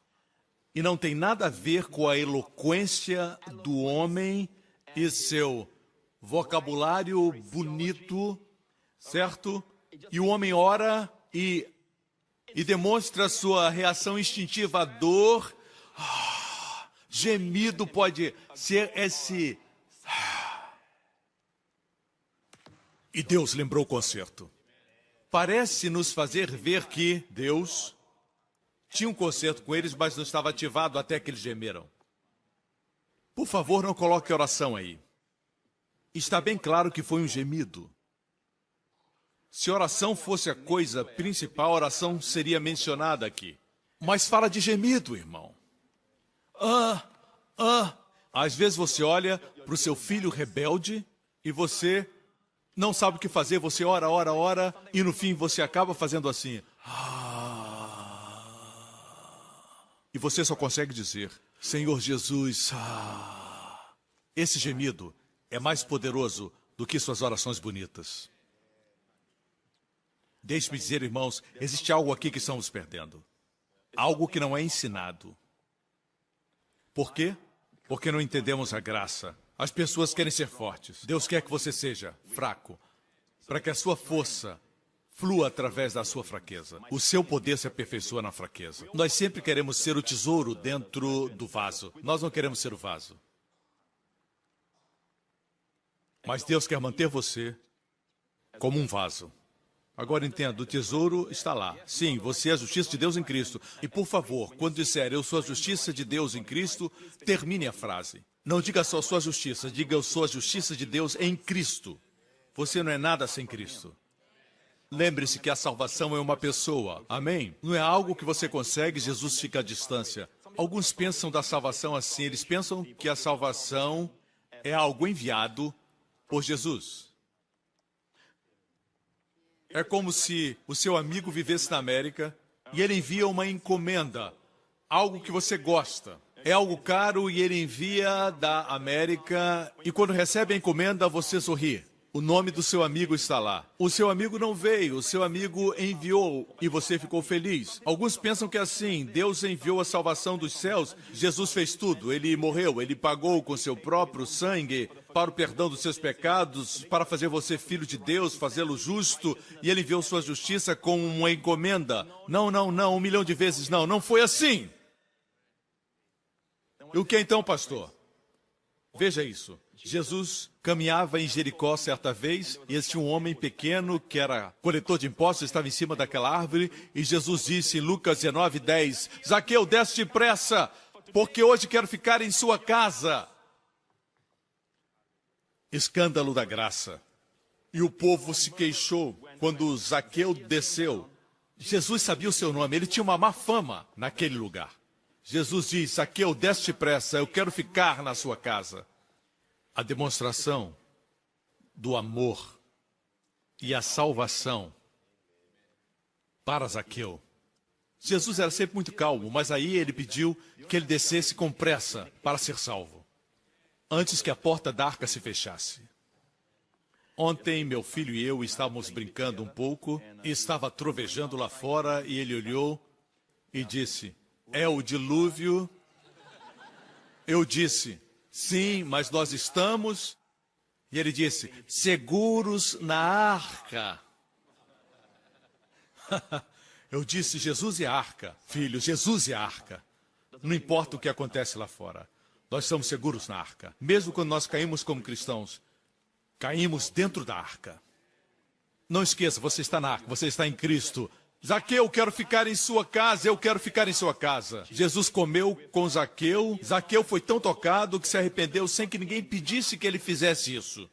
E não tem nada a ver com a eloquência do homem e seu vocabulário bonito, certo? E o homem ora e demonstra sua reação instintiva à dor. Gemido pode ser esse... E Deus lembrou o concerto. Parece nos fazer ver que Deus tinha um concerto com eles, mas não estava ativado até que eles gemeram. Por favor, não coloque oração aí. Está bem claro que foi um gemido. Se oração fosse a coisa principal, a oração seria mencionada aqui. Mas fala de gemido, irmão. Às vezes você olha para o seu filho rebelde e você não sabe o que fazer. Você ora, e no fim você acaba fazendo assim. E você só consegue dizer, Senhor Jesus, esse gemido é mais poderoso do que suas orações bonitas. Deixe-me dizer, irmãos, existe algo aqui que estamos perdendo. Algo que não é ensinado. Por quê? Porque não entendemos a graça. As pessoas querem ser fortes. Deus quer que você seja fraco, para que a sua força flua através da sua fraqueza. O seu poder se aperfeiçoa na fraqueza. Nós sempre queremos ser o tesouro dentro do vaso. Nós não queremos ser o vaso. Mas Deus quer manter você como um vaso. Agora entenda, o tesouro está lá. Sim, você é a justiça de Deus em Cristo. E por favor, quando disser eu sou a justiça de Deus em Cristo, termine a frase. Não diga só sua justiça, diga eu sou a justiça de Deus em Cristo. Você não é nada sem Cristo. Lembre-se que a salvação é uma pessoa, amém? Não é algo que você consegue, Jesus fica à distância. Alguns pensam da salvação assim, eles pensam que a salvação é algo enviado por Jesus. É como se o seu amigo vivesse na América e ele envia uma encomenda, algo que você gosta. É algo caro e ele envia da América e quando recebe a encomenda você sorri. O nome do seu amigo está lá. O seu amigo não veio, o seu amigo enviou e você ficou feliz. Alguns pensam que é assim, Deus enviou a salvação dos céus, Jesus fez tudo, ele morreu, ele pagou com seu próprio sangue para o perdão dos seus pecados, para fazer você filho de Deus, fazê-lo justo, e ele enviou sua justiça com uma encomenda. Não, 1 milhão de vezes não, não foi assim. E o que então, pastor? Veja isso. Jesus caminhava em Jericó certa vez e existia um homem pequeno que era coletor de impostos, estava em cima daquela árvore e Jesus disse em Lucas 19:10, Zaqueu, desce depressa, porque hoje quero ficar em sua casa. Escândalo da graça. E o povo se queixou quando Zaqueu desceu. Jesus sabia o seu nome, ele tinha uma má fama naquele lugar. Jesus diz, Zaqueu, desce depressa, eu quero ficar na sua casa. A demonstração do amor e a salvação para Zaqueu. Jesus era sempre muito calmo, mas aí ele pediu que ele descesse com pressa para ser salvo, antes que a porta da arca se fechasse. Ontem, meu filho e eu estávamos brincando um pouco, e estava trovejando lá fora, e ele olhou e disse, é o dilúvio? Eu disse, sim, mas nós estamos... E ele disse, seguros na arca. Eu disse, Jesus e a arca. Filho, Jesus e a arca. Não importa o que acontece lá fora. Nós estamos seguros na arca. Mesmo quando nós caímos como cristãos, caímos dentro da arca. Não esqueça, você está na arca, você está em Cristo. Zaqueu, eu quero ficar em sua casa, eu quero ficar em sua casa. Jesus comeu com Zaqueu. Zaqueu foi tão tocado que se arrependeu sem que ninguém pedisse que ele fizesse isso.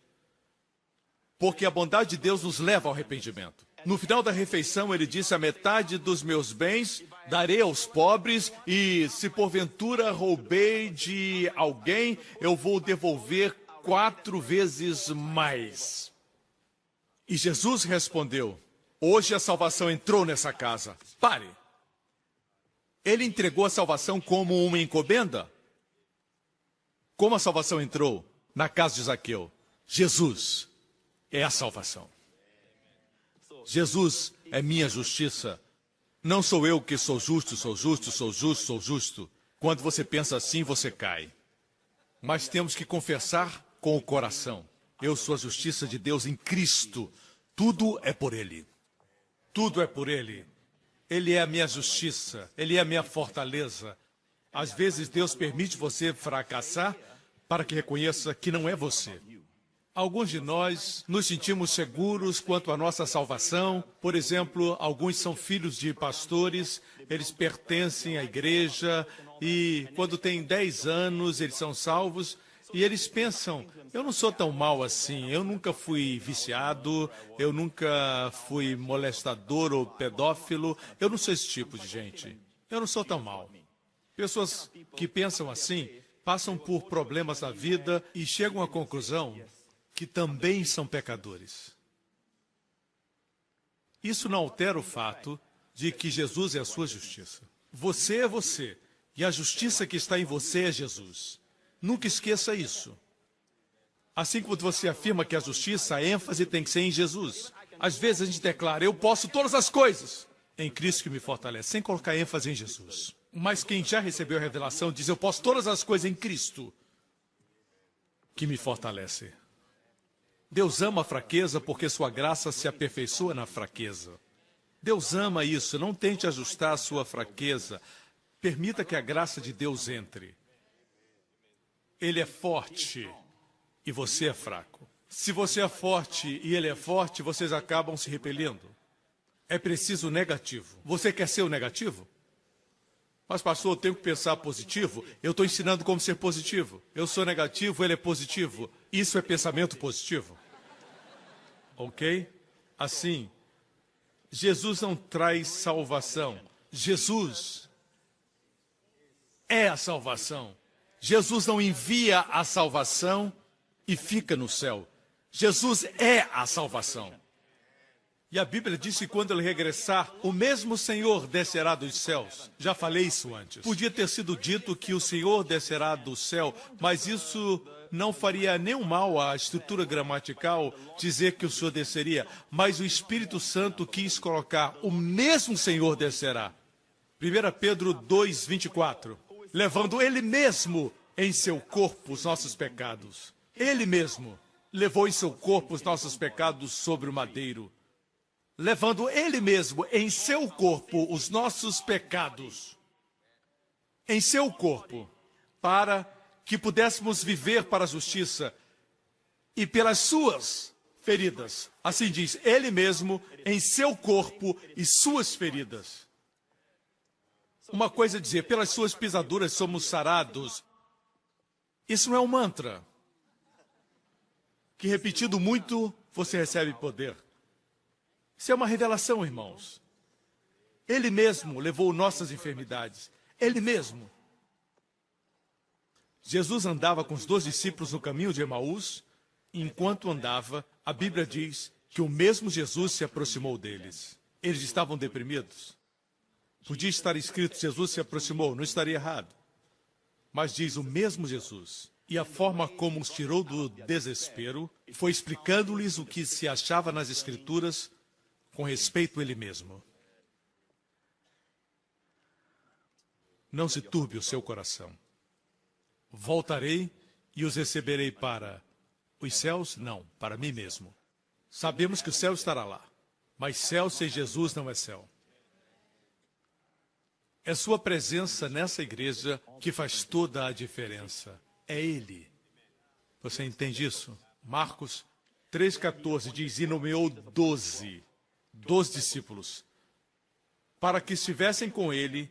Porque a bondade de Deus nos leva ao arrependimento. No final da refeição, ele disse, a metade dos meus bens darei aos pobres e se porventura roubei de alguém, eu vou devolver 4 vezes mais. E Jesus respondeu, hoje a salvação entrou nessa casa. Pare. Ele entregou a salvação como uma encomenda? Como a salvação entrou? na casa de Zaqueu. Jesus é a salvação. Jesus é minha justiça. Não sou eu que sou justo, sou justo, sou justo, sou justo. Quando você pensa assim, você cai. Mas temos que confessar com o coração. Eu sou a justiça de Deus em Cristo. Tudo é por Ele. Tudo é por Ele. Ele é a minha justiça. Ele é a minha fortaleza. Às vezes Deus permite você fracassar para que reconheça que não é você. Alguns de nós nos sentimos seguros quanto à nossa salvação. Por exemplo, alguns são filhos de pastores, eles pertencem à igreja e quando têm 10 anos eles são salvos e eles pensam, eu não sou tão mal assim, eu nunca fui viciado, eu nunca fui molestador ou pedófilo, eu não sou esse tipo de gente, eu não sou tão mal. Pessoas que pensam assim passam por problemas na vida e chegam à conclusão que também são pecadores. Isso não altera o fato de que Jesus é a sua justiça. Você é você, e a justiça que está em você é Jesus. Nunca esqueça isso. Assim como você afirma que a justiça, a ênfase tem que ser em Jesus. Às vezes a gente declara, eu posso todas as coisas em Cristo que me fortalece, sem colocar ênfase em Jesus. Mas quem já recebeu a revelação diz, eu posso todas as coisas em Cristo que me fortalece. Deus ama a fraqueza porque sua graça se aperfeiçoa na fraqueza. Deus ama isso, não tente ajustar a sua fraqueza. Permita que a graça de Deus entre. Ele é forte e você é fraco. Se você é forte e ele é forte, vocês acabam se repelindo. É preciso negativo. Você quer ser o negativo? Mas, pastor, eu tenho que pensar positivo. Eu estou ensinando como ser positivo. Eu sou negativo, ele é positivo. Isso é pensamento positivo. Ok? Assim, Jesus não traz salvação. Jesus é a salvação. Jesus não envia a salvação e fica no céu. Jesus é a salvação. E a Bíblia diz que quando ele regressar, o mesmo Senhor descerá dos céus. Já falei isso antes. Podia ter sido dito que o Senhor descerá do céu, mas isso não faria nenhum mal à estrutura gramatical dizer que o Senhor desceria. Mas o Espírito Santo quis colocar, o mesmo Senhor descerá. 1 Pedro 2:24. Levando Ele mesmo em seu corpo os nossos pecados. Ele mesmo levou em seu corpo os nossos pecados sobre o madeiro. Levando Ele mesmo em seu corpo os nossos pecados, em seu corpo, para que pudéssemos viver para a justiça e pelas suas feridas. Assim diz, Ele mesmo em seu corpo e suas feridas. Uma coisa é dizer, pelas suas pisaduras somos sarados. Isso não é um mantra, que repetido muito, você recebe poder. Isso é uma revelação, irmãos. Ele mesmo levou nossas enfermidades. Ele mesmo. Jesus andava com os 12 discípulos no caminho de Emaús. E enquanto andava, a Bíblia diz que o mesmo Jesus se aproximou deles. Eles estavam deprimidos. Podia estar escrito, Jesus se aproximou, não estaria errado. Mas diz o mesmo Jesus. E a forma como os tirou do desespero foi explicando-lhes o que se achava nas Escrituras com respeito a Ele mesmo. Não se turbe o seu coração. Voltarei e os receberei para os céus? Não, para mim mesmo. Sabemos que o céu estará lá, mas céu sem Jesus não é céu. É sua presença nessa igreja que faz toda a diferença. É Ele. Você entende isso? Marcos 3,14 diz, e nomeou 12 discípulos, para que estivessem com ele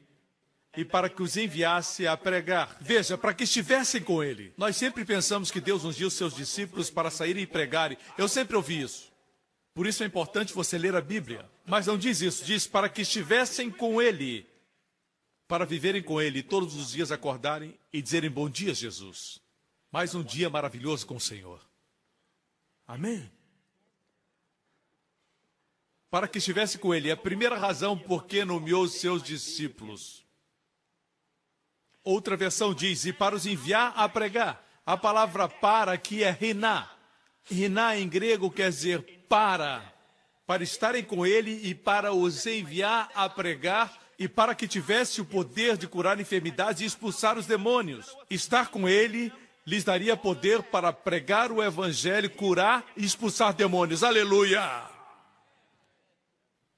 e para que os enviasse a pregar. Veja, para que estivessem com ele. Nós sempre pensamos que Deus ungiu seus discípulos para saírem e pregarem. Eu sempre ouvi isso. Por isso é importante você ler a Bíblia. Mas não diz isso, diz para que estivessem com ele, para viverem com ele, todos os dias acordarem e dizerem bom dia, Jesus. Mais um dia maravilhoso com o Senhor. Amém? Para que estivesse com ele. É a primeira razão por que nomeou os seus discípulos. Outra versão diz, e para os enviar a pregar. A palavra para aqui é riná. Riná em grego quer dizer para estarem com ele e para os enviar a pregar e para que tivesse o poder de curar enfermidades e expulsar os demônios. Estar com ele lhes daria poder para pregar o evangelho, curar e expulsar demônios. Aleluia!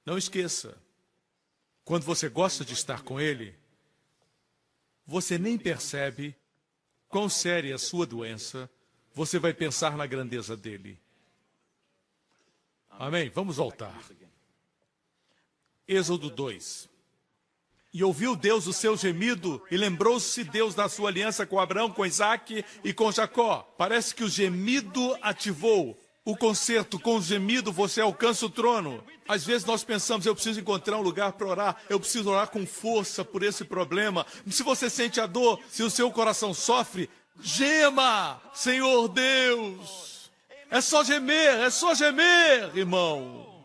Não esqueça, quando você gosta de estar com ele, você nem percebe quão séria é a sua doença, você vai pensar na grandeza dele. Amém? Vamos voltar. Êxodo 2. E ouviu Deus o seu gemido, e lembrou-se Deus da sua aliança com Abraão, com Isaque e com Jacó. Parece que o gemido ativou o concerto. Com o gemido você alcança o trono. Às vezes nós pensamos, eu preciso encontrar um lugar para orar, eu preciso orar com força por esse problema. Se você sente a dor, se o seu coração sofre, gema, Senhor Deus. É só gemer, irmão.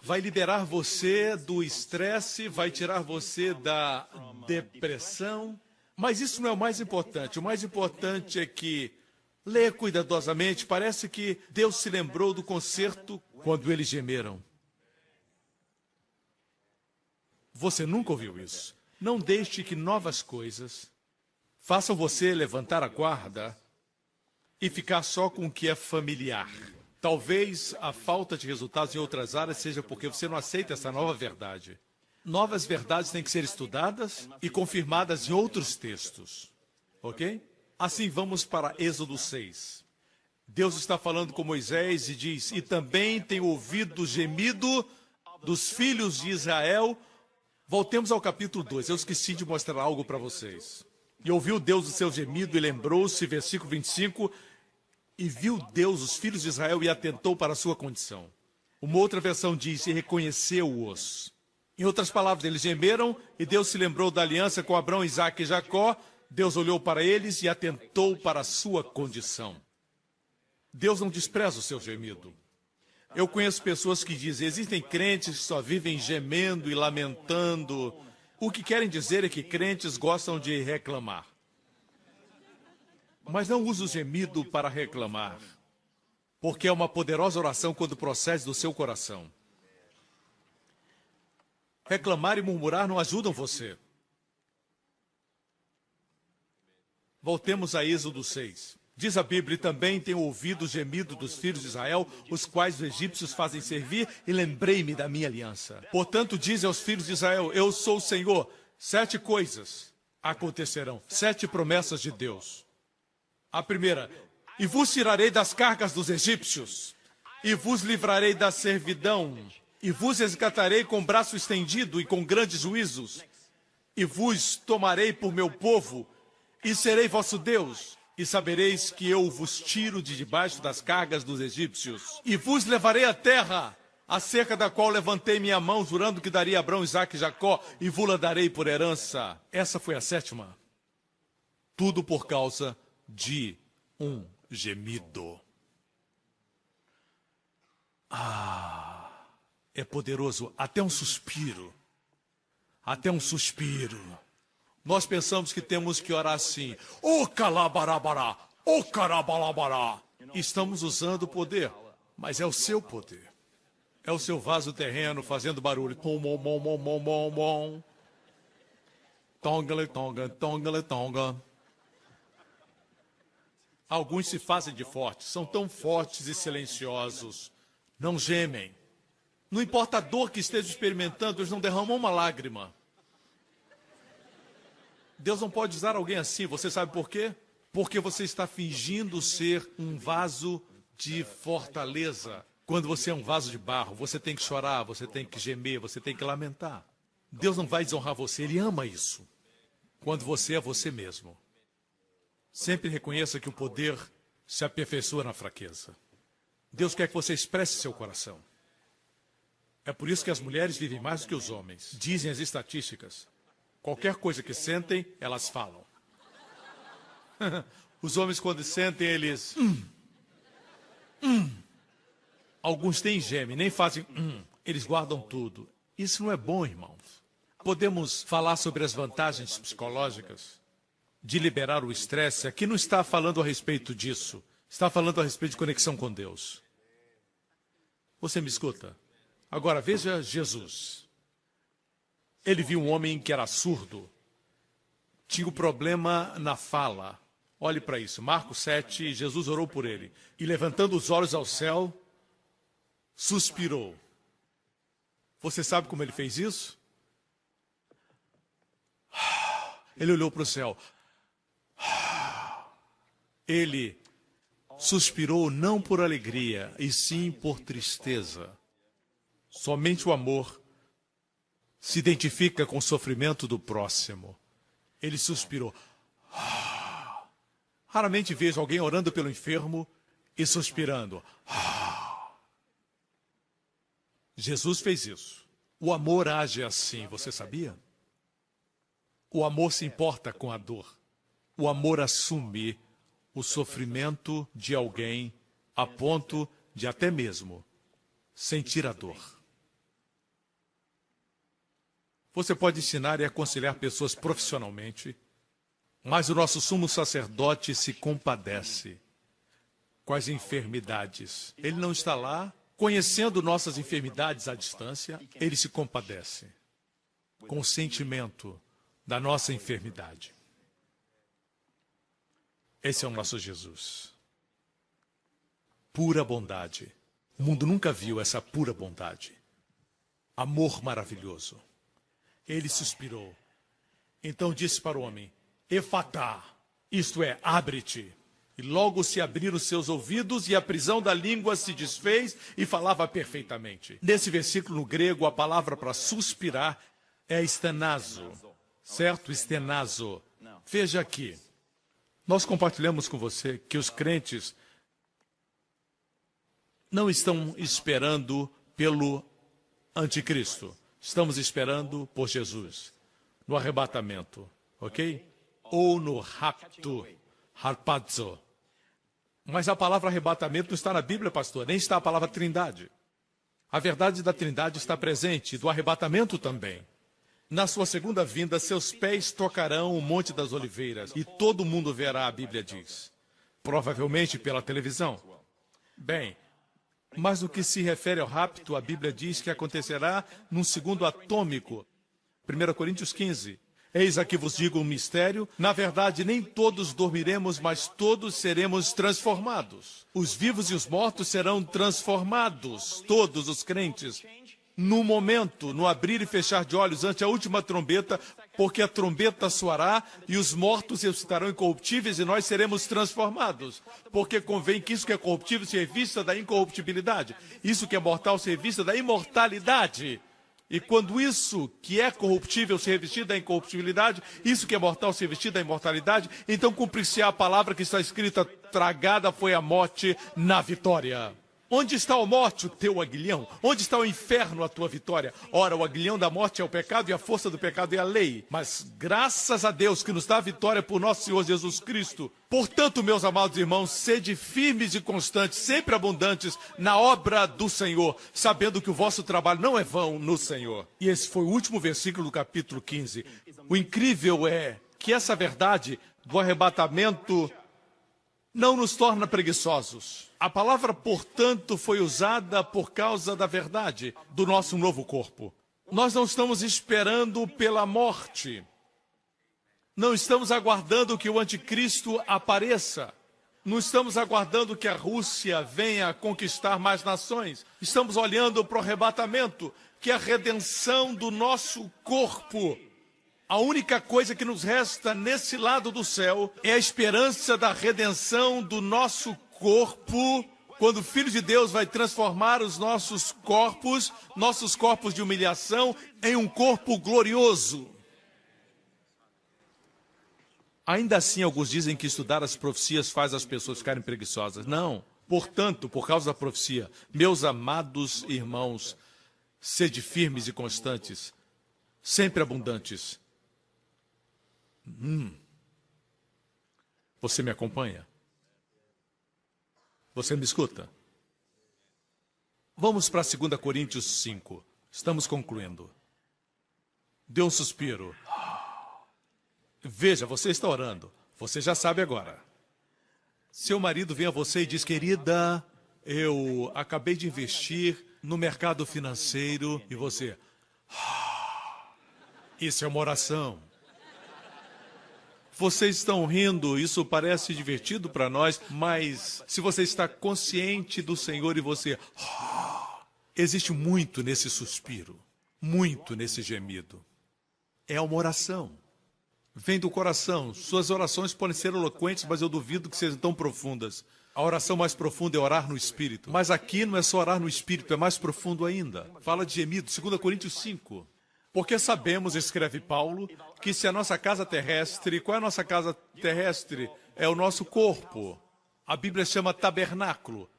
Vai liberar você do estresse, vai tirar você da depressão. Mas isso não é o mais importante. O mais importante é que, leia cuidadosamente, parece que Deus se lembrou do concerto quando eles gemeram. Você nunca ouviu isso. Não deixe que novas coisas façam você levantar a guarda e ficar só com o que é familiar. Talvez a falta de resultados em outras áreas seja porque você não aceita essa nova verdade. Novas verdades têm que ser estudadas e confirmadas em outros textos. Ok? Assim, vamos para Êxodo 6. Deus está falando com Moisés e diz, e também tenho ouvido o gemido dos filhos de Israel. Voltemos ao capítulo 2. Eu esqueci de mostrar algo para vocês. E ouviu Deus o seu gemido e lembrou-se, versículo 25, e viu Deus os filhos de Israel e atentou para a sua condição. Uma outra versão diz, e reconheceu-os. Em outras palavras, eles gemeram e Deus se lembrou da aliança com Abraão, Isaque e Jacó. Deus olhou para eles e atentou para a sua condição. Deus não despreza o seu gemido. Eu conheço pessoas que dizem, existem crentes que só vivem gemendo e lamentando. O que querem dizer é que crentes gostam de reclamar. Mas não use o gemido para reclamar, porque é uma poderosa oração quando procede do seu coração. Reclamar e murmurar não ajudam você. Voltemos a Êxodo 6. Diz a Bíblia, também tenho ouvido o gemido dos filhos de Israel, os quais os egípcios fazem servir, e lembrei-me da minha aliança. Portanto, diz aos filhos de Israel, eu sou o Senhor. 7 coisas acontecerão, 7 promessas de Deus. A primeira, e vos tirarei das cargas dos egípcios, e vos livrarei da servidão, e vos resgatarei com braço estendido e com grandes juízos, e vos tomarei por meu povo, e serei vosso Deus, e sabereis que eu vos tiro de debaixo das cargas dos egípcios, e vos levarei à terra, acerca da qual levantei minha mão, jurando que daria a Abraão, Isaque e Jacó, e vos-la darei por herança. Essa foi a 7ª. Tudo por causa de um gemido. É poderoso, até um suspiro. Até um suspiro. Nós pensamos que temos que orar assim, ô calabarabará, ô carabalabará. Estamos usando o poder, mas é o seu poder. É o seu vaso terreno fazendo barulho. Tom, bom, bom, bom, bom, bom, bom. Tongale, tonga, tongale, tonga. Alguns se fazem de fortes, são tão fortes e silenciosos. Não gemem. Não importa a dor que estejam experimentando, eles não derramam uma lágrima. Deus não pode usar alguém assim, você sabe por quê? Porque você está fingindo ser um vaso de fortaleza. Quando você é um vaso de barro, você tem que chorar, você tem que gemer, você tem que lamentar. Deus não vai desonrar você, Ele ama isso. Quando você é você mesmo. Sempre reconheça que o poder se aperfeiçoa na fraqueza. Deus quer que você expresse seu coração. É por isso que as mulheres vivem mais do que os homens. Dizem as estatísticas. Qualquer coisa que sentem, elas falam. Os homens, quando sentem, eles... Alguns têm geme, nem fazem... Eles guardam tudo. Isso não é bom, irmãos. Podemos falar sobre as vantagens psicológicas? de liberar o estresse, aqui não está falando a respeito disso. Está falando a respeito de conexão com Deus. Você me escuta? Agora, veja Jesus. Ele viu um homem que era surdo. Tinha um problema na fala. Olhe para isso. Marcos 7, Jesus orou por ele. E levantando os olhos ao céu, suspirou. Você sabe como ele fez isso? Ele olhou para o céu. Ele suspirou não por alegria, e sim por tristeza. Somente o amor se identifica com o sofrimento do próximo. Ele suspirou. Raramente vejo alguém orando pelo enfermo e suspirando. Jesus fez isso. O amor age assim, você sabia? O amor se importa com a dor. O amor assume o sofrimento de alguém a ponto de até mesmo sentir a dor. Você pode ensinar e aconselhar pessoas profissionalmente, mas o nosso sumo sacerdote se compadece com as enfermidades. Ele não está lá conhecendo nossas enfermidades à distância, ele se compadece com o sentimento da nossa enfermidade. Esse é o nosso Jesus. Pura bondade. O mundo nunca viu essa pura bondade. Amor maravilhoso. Ele suspirou. Então disse para o homem, Efatá, isto é, abre-te. E logo se abriram seus ouvidos e a prisão da língua se desfez e falava perfeitamente. Nesse versículo no grego, a palavra para suspirar é estenazo. Certo? Estenazo. Veja aqui. Nós compartilhamos com você que os crentes não estão esperando pelo anticristo. Estamos esperando por Jesus. No arrebatamento. Ok? Ou no rapto. Harpazo. Mas a palavra arrebatamento não está na Bíblia, pastor. Nem está a palavra trindade. A verdade da trindade está presente. Do arrebatamento também. Na sua segunda vinda, seus pés tocarão o Monte das Oliveiras, e todo mundo verá, a Bíblia diz. Provavelmente pela televisão. Bem, mas no que se refere ao rapto, a Bíblia diz que acontecerá num segundo atômico. 1 Coríntios 15. Eis aqui vos digo um mistério. Na verdade, nem todos dormiremos, mas todos seremos transformados. Os vivos e os mortos serão transformados, todos os crentes. No momento, no abrir e fechar de olhos ante a última trombeta, porque a trombeta soará e os mortos ressuscitarão incorruptíveis e nós seremos transformados. Porque convém que isso que é corruptível se revista da incorruptibilidade, isso que é mortal se revista da imortalidade. E quando isso que é corruptível se revestir da incorruptibilidade, isso que é mortal se revestir da imortalidade, então cumprir-se a palavra que está escrita, tragada foi a morte na vitória. Onde está a morte, o teu aguilhão? Onde está o inferno, a tua vitória? Ora, o aguilhão da morte é o pecado e a força do pecado é a lei. Mas graças a Deus que nos dá a vitória por nosso Senhor Jesus Cristo. Portanto, meus amados irmãos, sede firmes e constantes, sempre abundantes na obra do Senhor, sabendo que o vosso trabalho não é vão no Senhor. E esse foi o último versículo do capítulo 15. O incrível é que essa verdade do arrebatamento não nos torna preguiçosos. A palavra, portanto, foi usada por causa da verdade do nosso novo corpo. Nós não estamos esperando pela morte. Não estamos aguardando que o anticristo apareça. Não estamos aguardando que a Rússia venha conquistar mais nações. Estamos olhando para o arrebatamento, que é a redenção do nosso corpo. A única coisa que nos resta nesse lado do céu é a esperança da redenção do nosso corpo, quando o Filho de Deus vai transformar os nossos corpos de humilhação, em um corpo glorioso. Ainda assim, alguns dizem que estudar as profecias faz as pessoas ficarem preguiçosas. Não. Portanto, por causa da profecia, meus amados irmãos, sede firmes e constantes, sempre abundantes. Você me acompanha? Você me escuta? Vamos para 2 Coríntios 5. Estamos concluindo. Dê um suspiro. Veja, você está orando. Você já sabe agora. Seu marido vem a você e diz, querida, eu acabei de investir no mercado financeiro. E você, isso é uma oração. Vocês estão rindo, isso parece divertido para nós, mas se você está consciente do Senhor e você... existe muito nesse suspiro, muito nesse gemido. É uma oração. Vem do coração. Suas orações podem ser eloquentes, mas eu duvido que sejam tão profundas. A oração mais profunda é orar no Espírito. Mas aqui não é só orar no Espírito, é mais profundo ainda. Fala de gemido, 2 Coríntios 5. Porque sabemos, escreve Paulo, que se a nossa casa terrestre... Qual é a nossa casa terrestre? É o nosso corpo. A Bíblia chama tabernáculo.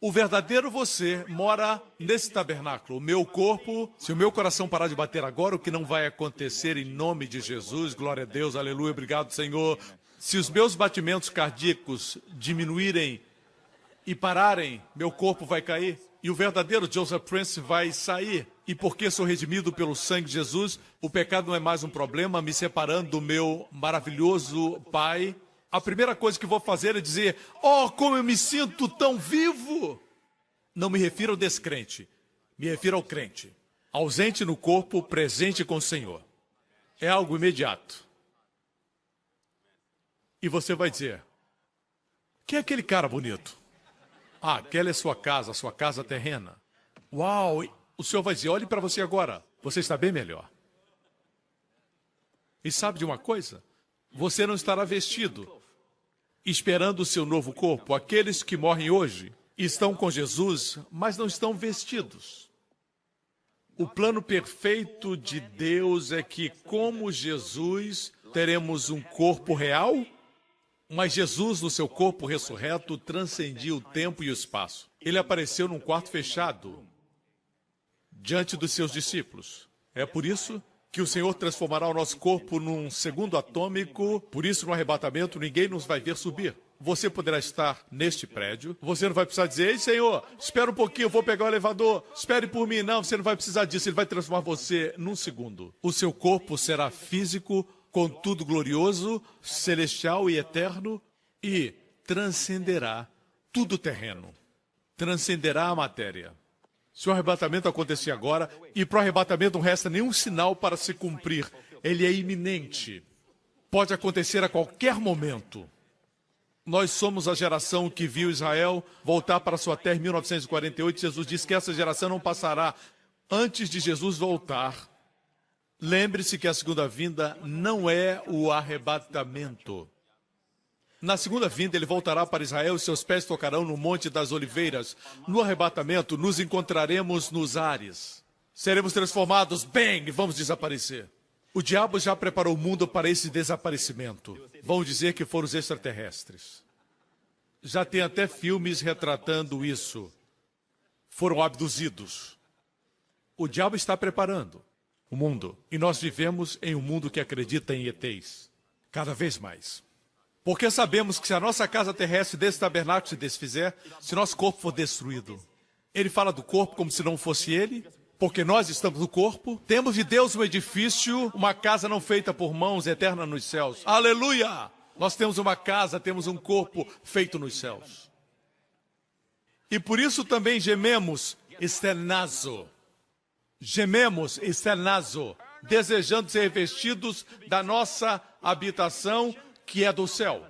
O verdadeiro você mora nesse tabernáculo. O meu corpo, se o meu coração parar de bater agora, o que não vai acontecer em nome de Jesus, glória a Deus, aleluia, obrigado, Senhor. Se os meus batimentos cardíacos diminuírem e pararem, meu corpo vai cair. E o verdadeiro Joseph Prince vai sair. E porque sou redimido pelo sangue de Jesus, o pecado não é mais um problema, me separando do meu maravilhoso Pai. A primeira coisa que vou fazer é dizer, oh, como eu me sinto tão vivo. Não me refiro ao descrente, me refiro ao crente. Ausente no corpo, presente com o Senhor. É algo imediato. E você vai dizer, quem é aquele cara bonito? Ah, aquela é sua casa terrena. Uau! O Senhor vai dizer, olhe para você agora, você está bem melhor. E sabe de uma coisa? Você não estará vestido, esperando o seu novo corpo. Aqueles que morrem hoje estão com Jesus, mas não estão vestidos. O plano perfeito de Deus é que, como Jesus, teremos um corpo real, mas Jesus, no seu corpo ressurreto, transcendia o tempo e o espaço. Ele apareceu num quarto fechado, diante dos seus discípulos. É por isso que o Senhor transformará o nosso corpo num segundo atômico, por isso no arrebatamento ninguém nos vai ver subir. Você poderá estar neste prédio, você não vai precisar dizer, ei Senhor, espera um pouquinho, eu vou pegar o elevador, espere por mim. Não, você não vai precisar disso, Ele vai transformar você num segundo. O seu corpo será físico, contudo glorioso, celestial e eterno, e transcenderá tudo terreno, transcenderá a matéria. Se o arrebatamento acontecer agora, e para o arrebatamento não resta nenhum sinal para se cumprir, ele é iminente. Pode acontecer a qualquer momento. Nós somos a geração que viu Israel voltar para sua terra em 1948. Jesus disse que essa geração não passará antes de Jesus voltar. Lembre-se que a segunda vinda não é o arrebatamento. Na segunda vinda, ele voltará para Israel e seus pés tocarão no Monte das Oliveiras. No arrebatamento, nos encontraremos nos ares. Seremos transformados, bang, vamos desaparecer. O diabo já preparou o mundo para esse desaparecimento. Vão dizer que foram os extraterrestres. Já tem até filmes retratando isso. Foram abduzidos. O diabo está preparando o mundo. E nós vivemos em um mundo que acredita em ETs. Cada vez mais. Porque sabemos que se a nossa casa terrestre desse tabernáculo se desfizer, se nosso corpo for destruído, ele fala do corpo como se não fosse ele, porque nós estamos no corpo. Temos de Deus um edifício, uma casa não feita por mãos, eterna nos céus. Aleluia! Nós temos uma casa, temos um corpo feito nos céus. E por isso também gememos, externazo. Gememos, externazo, desejando ser revestidos da nossa habitação, que é do céu.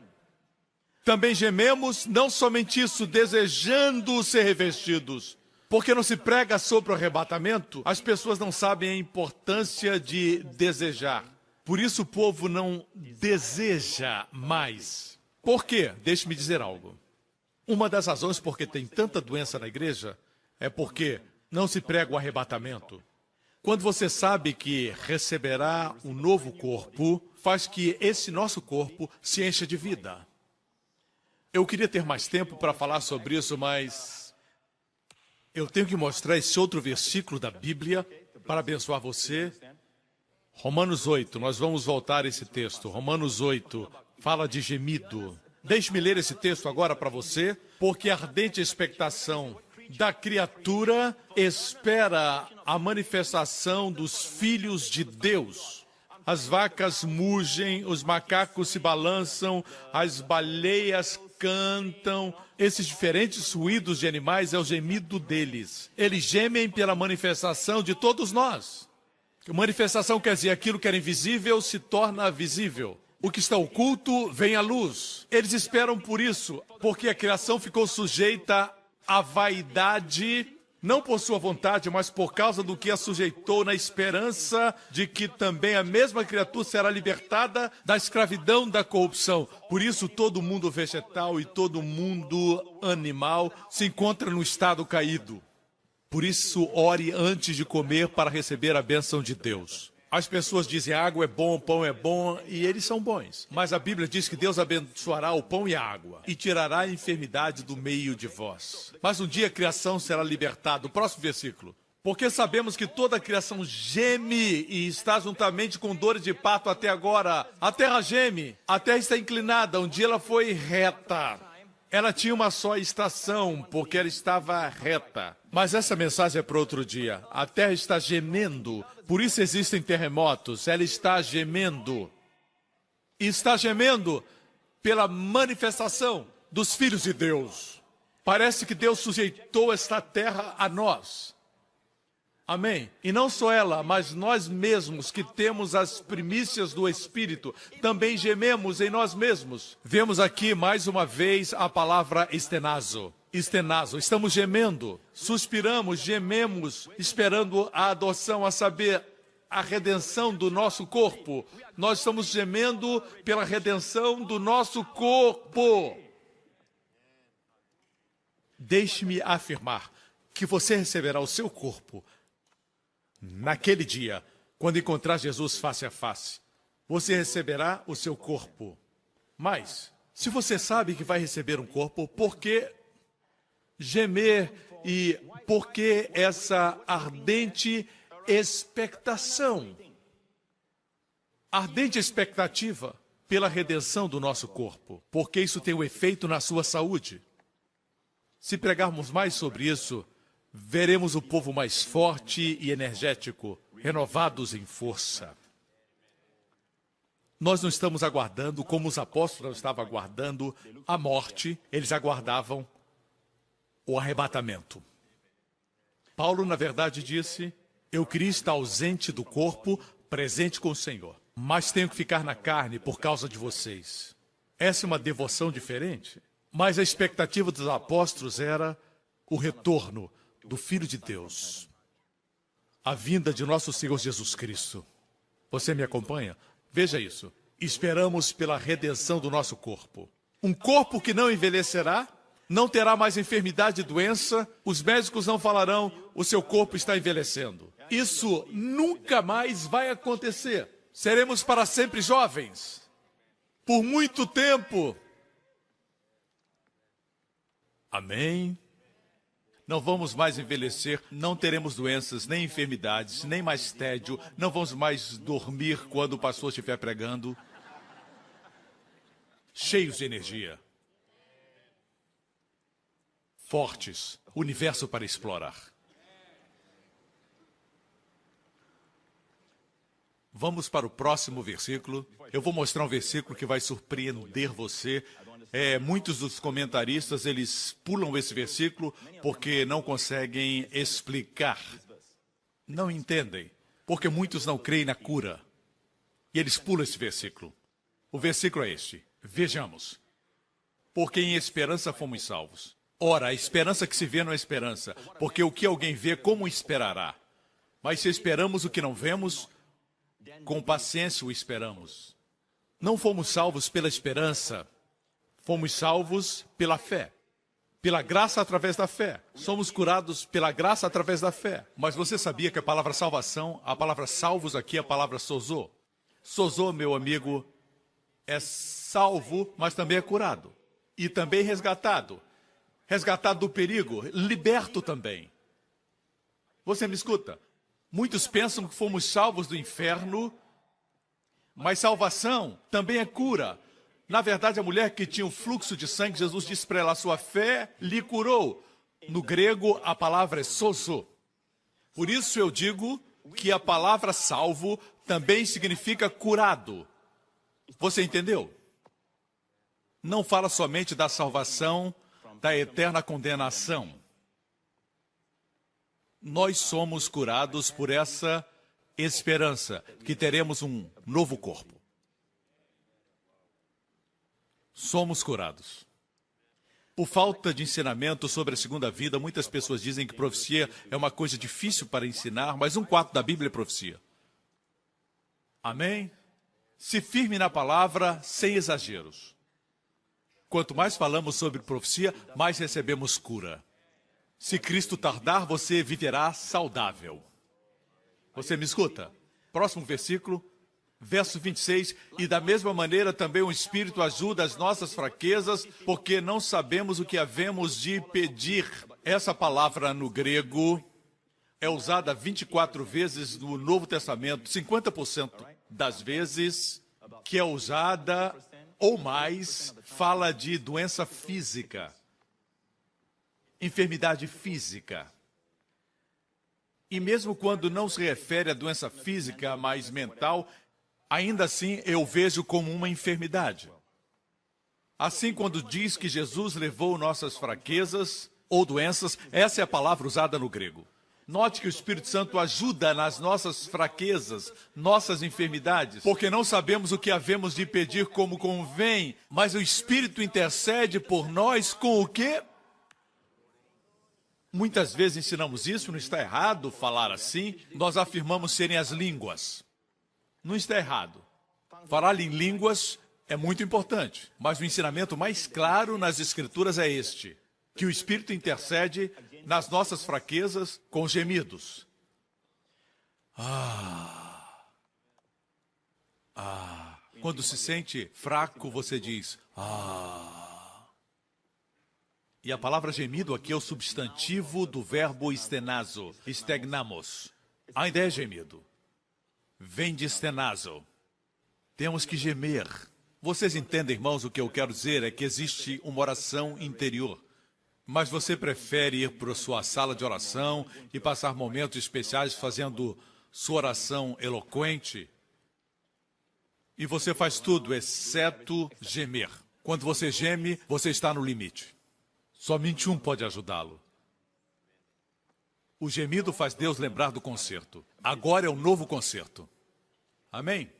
Também gememos, não somente isso, desejando ser revestidos. Porque não se prega sobre o arrebatamento, as pessoas não sabem a importância de desejar. Por isso o povo não deseja mais. Por quê? Deixe-me dizer algo. Uma das razões por que tem tanta doença na igreja é porque não se prega o arrebatamento. Quando você sabe que receberá um novo corpo, faz que esse nosso corpo se encha de vida. Eu queria ter mais tempo para falar sobre isso, mas eu tenho que mostrar esse outro versículo da Bíblia para abençoar você. Romanos 8, nós vamos voltar a esse texto. Romanos 8 fala de gemido. Deixe-me ler esse texto agora para você, porque a ardente expectação da criatura espera a manifestação dos filhos de Deus. as vacas mugem, os macacos se balançam, as baleias cantam. Esses diferentes ruídos de animais é o gemido deles. Eles gemem pela manifestação de todos nós. Manifestação quer dizer aquilo que era invisível se torna visível. O que está oculto vem à luz. Eles esperam por isso, porque a criação ficou sujeita à vaidade, não por sua vontade, mas por causa do que a sujeitou, na esperança de que também a mesma criatura será libertada da escravidão da corrupção. Por isso, todo mundo vegetal e todo mundo animal se encontra no estado caído. Por isso, ore antes de comer para receber a bênção de Deus. As pessoas dizem água é bom, pão é bom, e eles são bons. Mas a Bíblia diz que Deus abençoará o pão e a água, e tirará a enfermidade do meio de vós. Mas um dia a criação será libertada. O próximo versículo. Porque sabemos que toda a criação geme e está juntamente com dores de parto até agora. A terra geme, a terra está inclinada, um dia ela foi reta. Ela tinha uma só estação, porque ela estava reta. Mas essa mensagem é para outro dia. A terra está gemendo, por isso existem terremotos. Ela está gemendo. E está gemendo pela manifestação dos filhos de Deus. Parece que Deus sujeitou esta terra a nós. Amém? E não só ela, mas nós mesmos que temos as primícias do Espírito, também gememos em nós mesmos. Vemos aqui mais uma vez a palavra estenazo. Estenazo, estamos gemendo, suspiramos, gememos, esperando a adoção, a saber, a redenção do nosso corpo. Nós estamos gemendo pela redenção do nosso corpo. Deixe-me afirmar que você receberá o seu corpo naquele dia, quando encontrar Jesus face a face. Você receberá o seu corpo. Mas, se você sabe que vai receber um corpo, por que gemer e por que essa ardente expectação? Ardente expectativa pela redenção do nosso corpo, porque isso tem um efeito na sua saúde. Se pregarmos mais sobre isso, veremos o povo mais forte e energético, renovados em força. Nós não estamos aguardando, como os apóstolos estavam aguardando, a morte, eles aguardavam o arrebatamento. Paulo, na verdade, disse, eu queria estar ausente do corpo, presente com o Senhor, mas tenho que ficar na carne por causa de vocês. Essa é uma devoção diferente, mas a expectativa dos apóstolos era o retorno do Filho de Deus, a vinda de nosso Senhor Jesus Cristo. Você me acompanha? Veja isso. Esperamos pela redenção do nosso corpo. Um corpo que não envelhecerá, não terá mais enfermidade e doença, os médicos não falarão, o seu corpo está envelhecendo. Isso nunca mais vai acontecer. Seremos para sempre jovens. Por muito tempo. Amém? Não vamos mais envelhecer, não teremos doenças, nem enfermidades, nem mais tédio, não vamos mais dormir quando o pastor estiver pregando. Cheios de energia. Fortes, universo para explorar. Vamos para o próximo versículo. Eu vou mostrar um versículo que vai surpreender você. Muitos dos comentaristas, eles pulam esse versículo porque não conseguem explicar. Não entendem. Porque muitos não creem na cura. E eles pulam esse versículo. O versículo é este. Vejamos. Porque em esperança fomos salvos. Ora, a esperança que se vê não é esperança. Porque o que alguém vê, como esperará? Mas se esperamos o que não vemos, com paciência o esperamos. Não fomos salvos pela esperança. Fomos salvos pela fé, pela graça através da fé. Somos curados pela graça através da fé. Mas você sabia que a palavra salvação, a palavra salvos aqui é a palavra sozo? Sozo, meu amigo, é salvo, mas também é curado. E também resgatado. Resgatado do perigo, liberto também. Você me escuta? Muitos pensam que fomos salvos do inferno, mas salvação também é cura. Na verdade, a mulher que tinha o fluxo de sangue, Jesus disse para ela, sua fé lhe curou. No grego, a palavra é sozo. Por isso eu digo que a palavra salvo também significa curado. Você entendeu? Não fala somente da salvação, da eterna condenação. Nós somos curados por essa esperança, que teremos um novo corpo. Somos curados. Por falta de ensinamento sobre a segunda vida, muitas pessoas dizem que profecia é uma coisa difícil para ensinar, mas 1/4 da Bíblia é profecia. Amém? Se firme na palavra, sem exageros. Quanto mais falamos sobre profecia, mais recebemos cura. Se Cristo tardar, você viverá saudável. Você me escuta? Próximo versículo, verso 26. E da mesma maneira também o Espírito ajuda as nossas fraquezas, porque não sabemos o que havemos de pedir. Essa palavra no grego é usada 24 vezes no Novo Testamento, 50% das vezes que é usada ou mais, fala de doença física, enfermidade física. E mesmo quando não se refere à doença física, mas mental, ainda assim eu vejo como uma enfermidade. Assim, quando diz que Jesus levou nossas fraquezas ou doenças, essa é a palavra usada no grego. Note que o Espírito Santo ajuda nas nossas fraquezas, nossas enfermidades, porque não sabemos o que havemos de pedir como convém, mas o Espírito intercede por nós com o quê? Muitas vezes ensinamos isso, não está errado falar assim, nós afirmamos serem as línguas. Não está errado. Falar em línguas é muito importante, mas o ensinamento mais claro nas Escrituras é este, que o Espírito intercede nas nossas fraquezas com gemidos. Quando se sente fraco, você diz, E a palavra gemido aqui é o substantivo do verbo stenazo, stegnamos. A ideia é gemido. Vem de stenazo. Temos que gemer. Vocês entendem, irmãos, o que eu quero dizer é que existe uma oração interior. Mas você prefere ir para a sua sala de oração e passar momentos especiais fazendo sua oração eloquente? E você faz tudo, exceto gemer. Quando você geme, você está no limite. Somente um pode ajudá-lo. O gemido faz Deus lembrar do concerto. Agora é um novo concerto. Amém?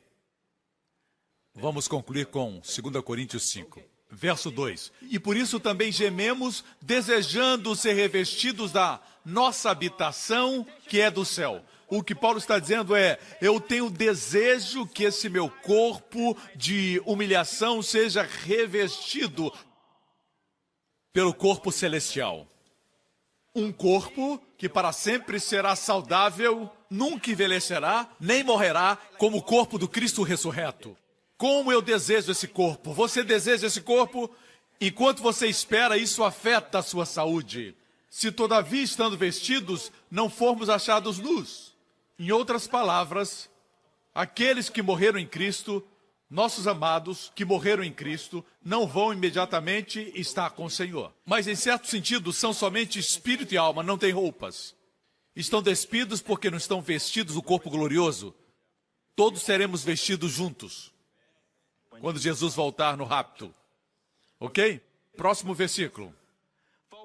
Vamos concluir com 2 Coríntios 5. Verso 2. E por isso também gememos, desejando ser revestidos da nossa habitação, que é do céu. O que Paulo está dizendo é, eu tenho desejo que esse meu corpo de humilhação seja revestido pelo corpo celestial. Um corpo que para sempre será saudável, nunca envelhecerá, nem morrerá, como o corpo do Cristo ressurreto. Como eu desejo esse corpo? Você deseja esse corpo? Enquanto você espera, isso afeta a sua saúde. Se todavia, estando vestidos, não formos achados nus. Em outras palavras, aqueles que morreram em Cristo, nossos amados que morreram em Cristo, não vão imediatamente estar com o Senhor. Mas, em certo sentido, são somente espírito e alma, não têm roupas. Estão despidos porque não estão vestidos o corpo glorioso. Todos seremos vestidos juntos quando Jesus voltar no rapto. Ok? Próximo versículo.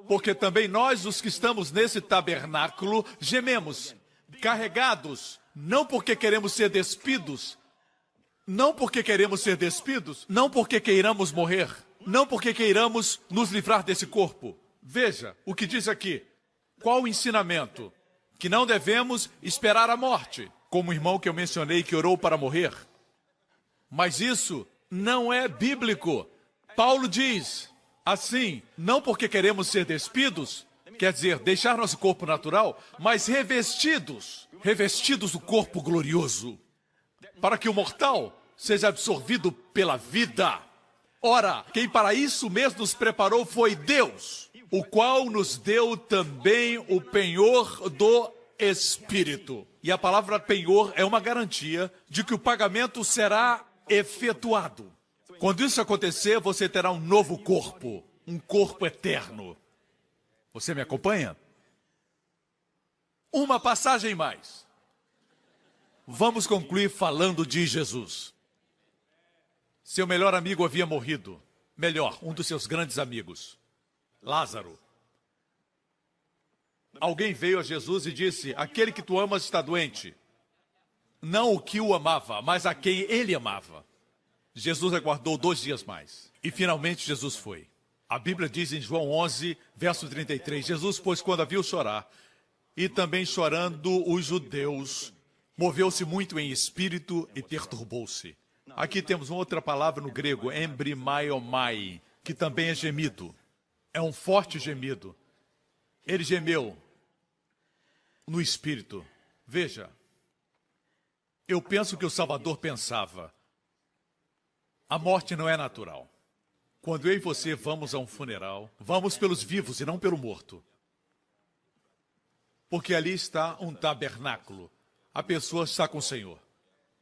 Porque também nós, os que estamos nesse tabernáculo, gememos, carregados, não porque queremos ser despidos, não porque queremos ser despidos, não porque queiramos morrer, não porque queiramos nos livrar desse corpo. Veja o que diz aqui. Qual o ensinamento? Que não devemos esperar a morte, como o irmão que eu mencionei que orou para morrer. Mas isso não é bíblico. Paulo diz assim, não porque queremos ser despidos, quer dizer, deixar nosso corpo natural, mas revestidos do corpo glorioso, para que o mortal seja absorvido pela vida. Ora, quem para isso mesmo nos preparou foi Deus, o qual nos deu também o penhor do Espírito. E a palavra penhor é uma garantia de que o pagamento será efetuado. Quando isso acontecer, você terá um novo corpo, um corpo eterno. Você me acompanha? Uma passagem mais. Vamos concluir falando de Jesus. Seu melhor amigo havia morrido. Melhor, um dos seus grandes amigos, Lázaro. Alguém veio a Jesus e disse: aquele que tu amas está doente. Não o que o amava, mas a quem ele amava. Jesus aguardou 2 dias mais. E finalmente Jesus foi. A Bíblia diz em João 11, verso 33, Jesus, pois, quando a viu chorar, e também chorando os judeus, moveu-se muito em espírito e perturbou-se. Aqui temos uma outra palavra no grego, embrimaiomai, que também é gemido. É um forte gemido. Ele gemeu no espírito. Veja, eu penso que o Salvador pensava: a morte não é natural. Quando eu e você vamos a um funeral, vamos pelos vivos e não pelo morto. Porque ali está um tabernáculo. A pessoa está com o Senhor.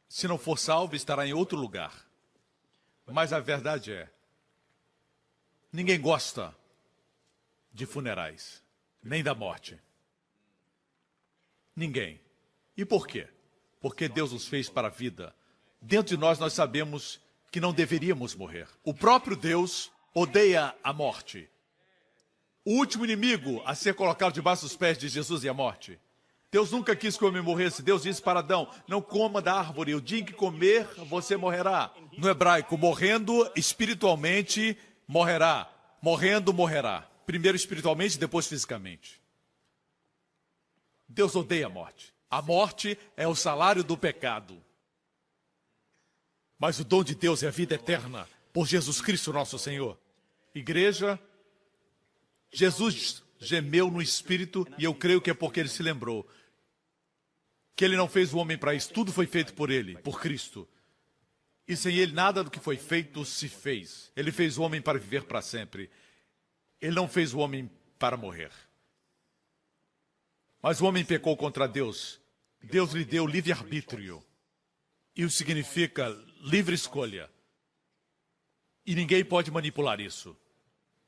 Se não for salvo, estará em outro lugar. Mas a verdade é, ninguém gosta de funerais, nem da morte. Ninguém. E por quê? Porque Deus nos fez para a vida. Dentro de nós sabemos que não deveríamos morrer. O próprio Deus odeia a morte. O último inimigo a ser colocado debaixo dos pés de Jesus é a morte. Deus nunca quis que o homem morresse. Deus disse para Adão: não coma da árvore, o dia em que comer, você morrerá. No hebraico, morrendo espiritualmente, morrerá. Morrendo, morrerá. Primeiro espiritualmente, depois fisicamente. Deus odeia a morte. A morte é o salário do pecado. Mas o dom de Deus é a vida eterna, por Jesus Cristo nosso Senhor. Igreja, Jesus gemeu no Espírito, e eu creio que é porque ele se lembrou que ele não fez o homem para isso. Tudo foi feito por ele, por Cristo. E sem ele nada do que foi feito se fez. Ele fez o homem para viver para sempre. Ele não fez o homem para morrer. Mas o homem pecou contra Deus. Deus lhe deu livre-arbítrio. Isso significa livre escolha. E ninguém pode manipular isso.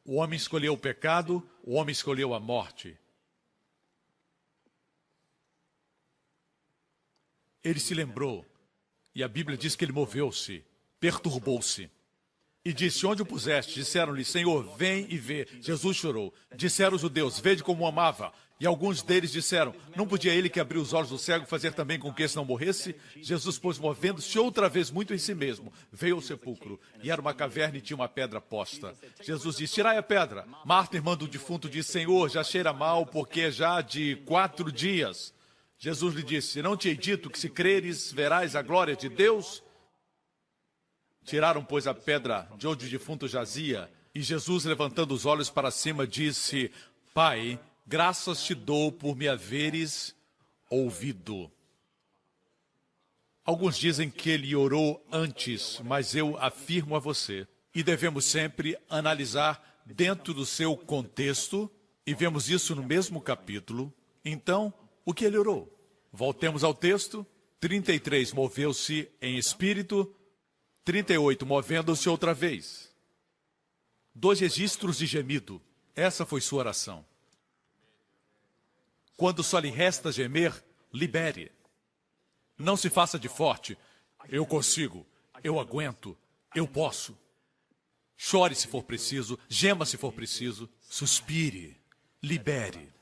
O homem escolheu o pecado, o homem escolheu a morte. Ele se lembrou, e a Bíblia diz que ele moveu-se, perturbou-se. E disse: onde o puseste? Disseram-lhe: Senhor, vem e vê. Jesus chorou. Disseram os judeus: vede como o amava. E alguns deles disseram: não podia ele que abriu os olhos do cego fazer também com que esse não morresse? Jesus, pois, movendo-se outra vez muito em si mesmo, veio ao sepulcro. E era uma caverna e tinha uma pedra posta. Jesus disse: tirai a pedra. Marta, irmã do defunto, disse: Senhor, já cheira mal, porque é já de 4 dias. Jesus lhe disse: não te hei dito que se creres, verás a glória de Deus? Tiraram, pois, a pedra de onde o defunto jazia. E Jesus, levantando os olhos para cima, disse: Pai, graças te dou por me haveres ouvido. Alguns dizem que ele orou antes, mas eu afirmo a você. E devemos sempre analisar dentro do seu contexto, e vemos isso no mesmo capítulo. Então, o que ele orou? Voltemos ao texto. 33, moveu-se em espírito. 38, movendo-se outra vez. 2 registros de gemido. Essa foi sua oração. Quando só lhe resta gemer, libere. Não se faça de forte. Eu consigo, eu aguento, eu posso. Chore se for preciso, gema se for preciso, suspire, libere.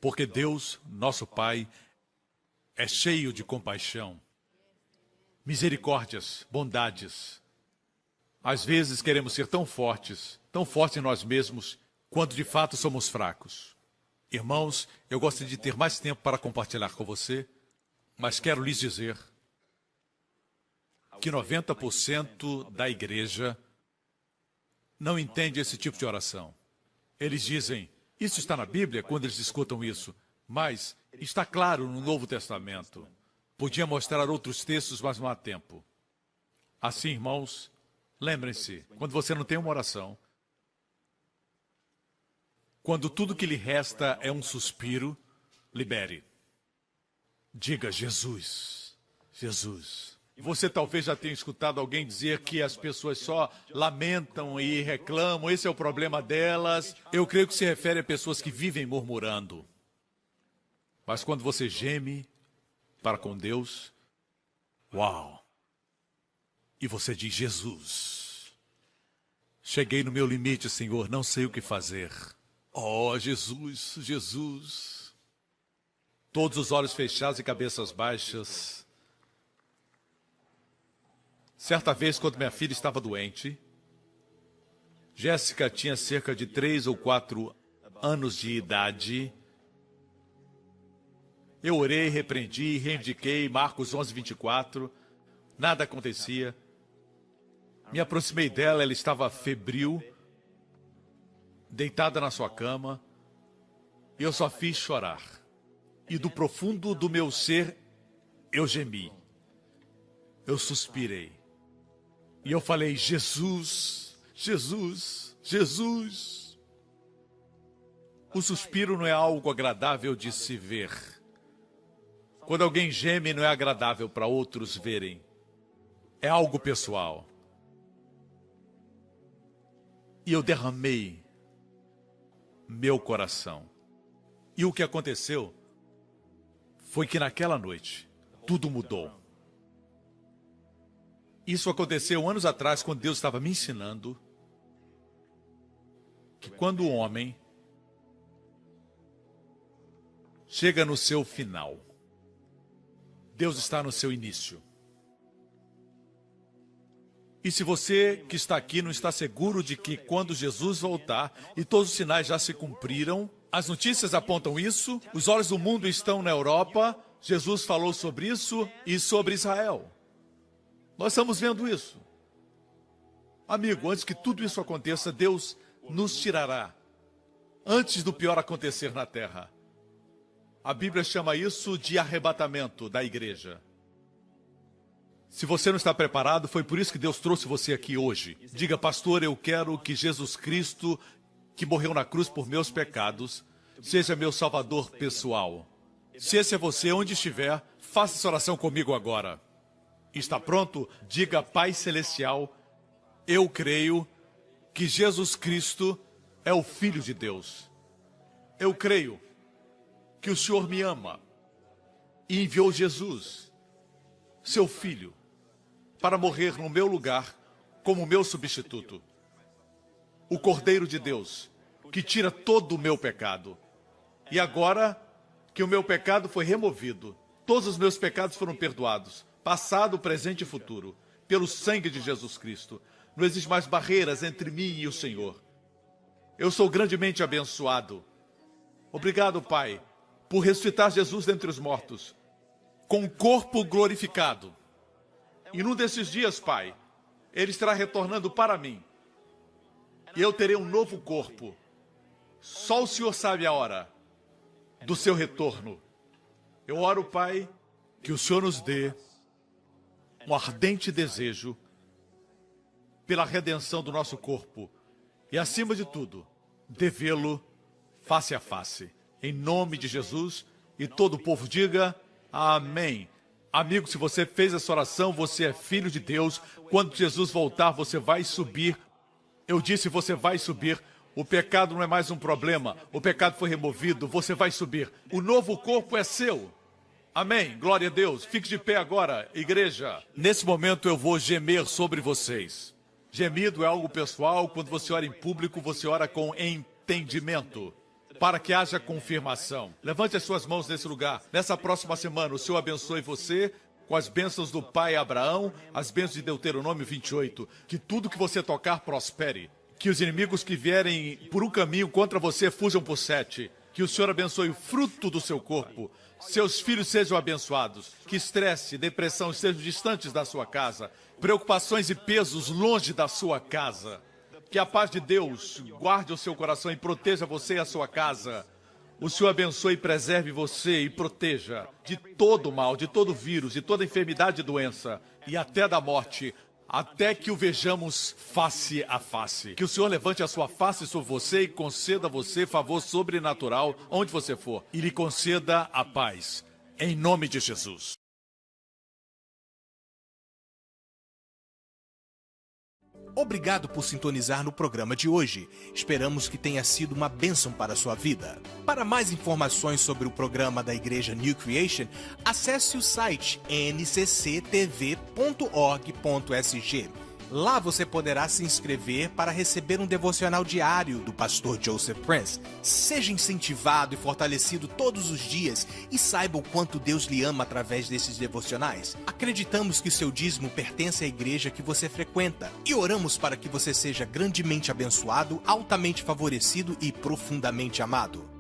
Porque Deus, nosso Pai, é cheio de compaixão, misericórdias, bondades. Às vezes queremos ser tão fortes em nós mesmos, quando de fato somos fracos. Irmãos, eu gostaria de ter mais tempo para compartilhar com você, mas quero lhes dizer que 90% da igreja não entende esse tipo de oração. Eles dizem: isso está na Bíblia, quando eles escutam isso, mas está claro no Novo Testamento. Podia mostrar outros textos, mas não há tempo. Assim, irmãos, lembrem-se, quando você não tem uma oração, quando tudo que lhe resta é um suspiro, libere. Diga: Jesus, Jesus. Você talvez já tenha escutado alguém dizer que as pessoas só lamentam e reclamam, esse é o problema delas. Eu creio que se refere a pessoas que vivem murmurando. Mas quando você geme, para com Deus. Uau! E você diz, Jesus, cheguei no meu limite, Senhor, não sei o que fazer. Oh, Jesus, Jesus. Todos os olhos fechados e cabeças baixas. Certa vez, quando minha filha estava doente, Jéssica tinha cerca de 3 ou 4 anos de idade. Eu orei, repreendi, reivindiquei, Marcos 11, 24. Nada acontecia. Me aproximei dela, ela estava febril, deitada na sua cama. E eu só fiz chorar. E do profundo do meu ser, eu gemi. Eu suspirei. E eu falei, Jesus, Jesus, Jesus. O suspiro não é algo agradável de se ver. Quando alguém geme, não é agradável para outros verem. É algo pessoal. E eu derramei meu coração. E o que aconteceu foi que naquela noite, tudo mudou. Isso aconteceu anos atrás, quando Deus estava me ensinando que quando o homem chega no seu final, Deus está no seu início. E se você que está aqui não está seguro de que quando Jesus voltar e todos os sinais já se cumpriram, as notícias apontam isso, os olhos do mundo estão na Europa, Jesus falou sobre isso e sobre Israel. Nós estamos vendo isso. Amigo, antes que tudo isso aconteça, Deus nos tirará. Antes do pior acontecer na terra. A Bíblia chama isso de arrebatamento da igreja. Se você não está preparado, foi por isso que Deus trouxe você aqui hoje. Diga, pastor, eu quero que Jesus Cristo, que morreu na cruz por meus pecados, seja meu salvador pessoal. Se esse é você, onde estiver, faça essa oração comigo agora. Está pronto? Diga, Pai Celestial, eu creio que Jesus Cristo é o Filho de Deus. Eu creio que o Senhor me ama e enviou Jesus, seu Filho, para morrer no meu lugar como meu substituto. O Cordeiro de Deus, que tira todo o meu pecado. E agora que o meu pecado foi removido, todos os meus pecados foram perdoados, passado, presente e futuro, pelo sangue de Jesus Cristo. Não existe mais barreiras entre mim e o Senhor. Eu sou grandemente abençoado. Obrigado, Pai, por ressuscitar Jesus dentre os mortos, com um corpo glorificado. E num desses dias, Pai, Ele estará retornando para mim. E eu terei um novo corpo. Só o Senhor sabe a hora do seu retorno. Eu oro, Pai, que o Senhor nos dê um ardente desejo pela redenção do nosso corpo. E, acima de tudo, de vê-lo face a face. Em nome de Jesus, e todo o povo diga, amém. Amigo, se você fez essa oração, você é filho de Deus. Quando Jesus voltar, você vai subir. Eu disse, você vai subir. O pecado não é mais um problema. O pecado foi removido, você vai subir. O novo corpo é seu. Amém. Glória a Deus. Fique de pé agora, igreja. Nesse momento eu vou gemer sobre vocês. Gemido é algo pessoal. Quando você ora em público, você ora com entendimento, para que haja confirmação. Levante as suas mãos nesse lugar. Nessa próxima semana, o Senhor abençoe você com as bênçãos do pai Abraão, as bênçãos de Deuteronômio 28. Que tudo que você tocar prospere. Que os inimigos que vierem por um caminho contra você fujam por 7. Que o Senhor abençoe o fruto do seu corpo. Seus filhos sejam abençoados. Que estresse, depressão estejam distantes da sua casa. Preocupações e pesos longe da sua casa. Que a paz de Deus guarde o seu coração e proteja você e a sua casa. O Senhor abençoe e preserve você e proteja de todo mal, de todo vírus, de toda enfermidade e doença. E até da morte, até que o vejamos face a face. Que o Senhor levante a sua face sobre você e conceda a você favor sobrenatural onde você for. E lhe conceda a paz. Em nome de Jesus. Obrigado por sintonizar no programa de hoje. Esperamos que tenha sido uma bênção para a sua vida. Para mais informações sobre o programa da Igreja New Creation, acesse o site ncctv.org.sg. Lá você poderá se inscrever para receber um devocional diário do pastor Joseph Prince. Seja incentivado e fortalecido todos os dias e saiba o quanto Deus lhe ama através desses devocionais. Acreditamos que seu dízimo pertence à igreja que você frequenta e oramos para que você seja grandemente abençoado, altamente favorecido e profundamente amado.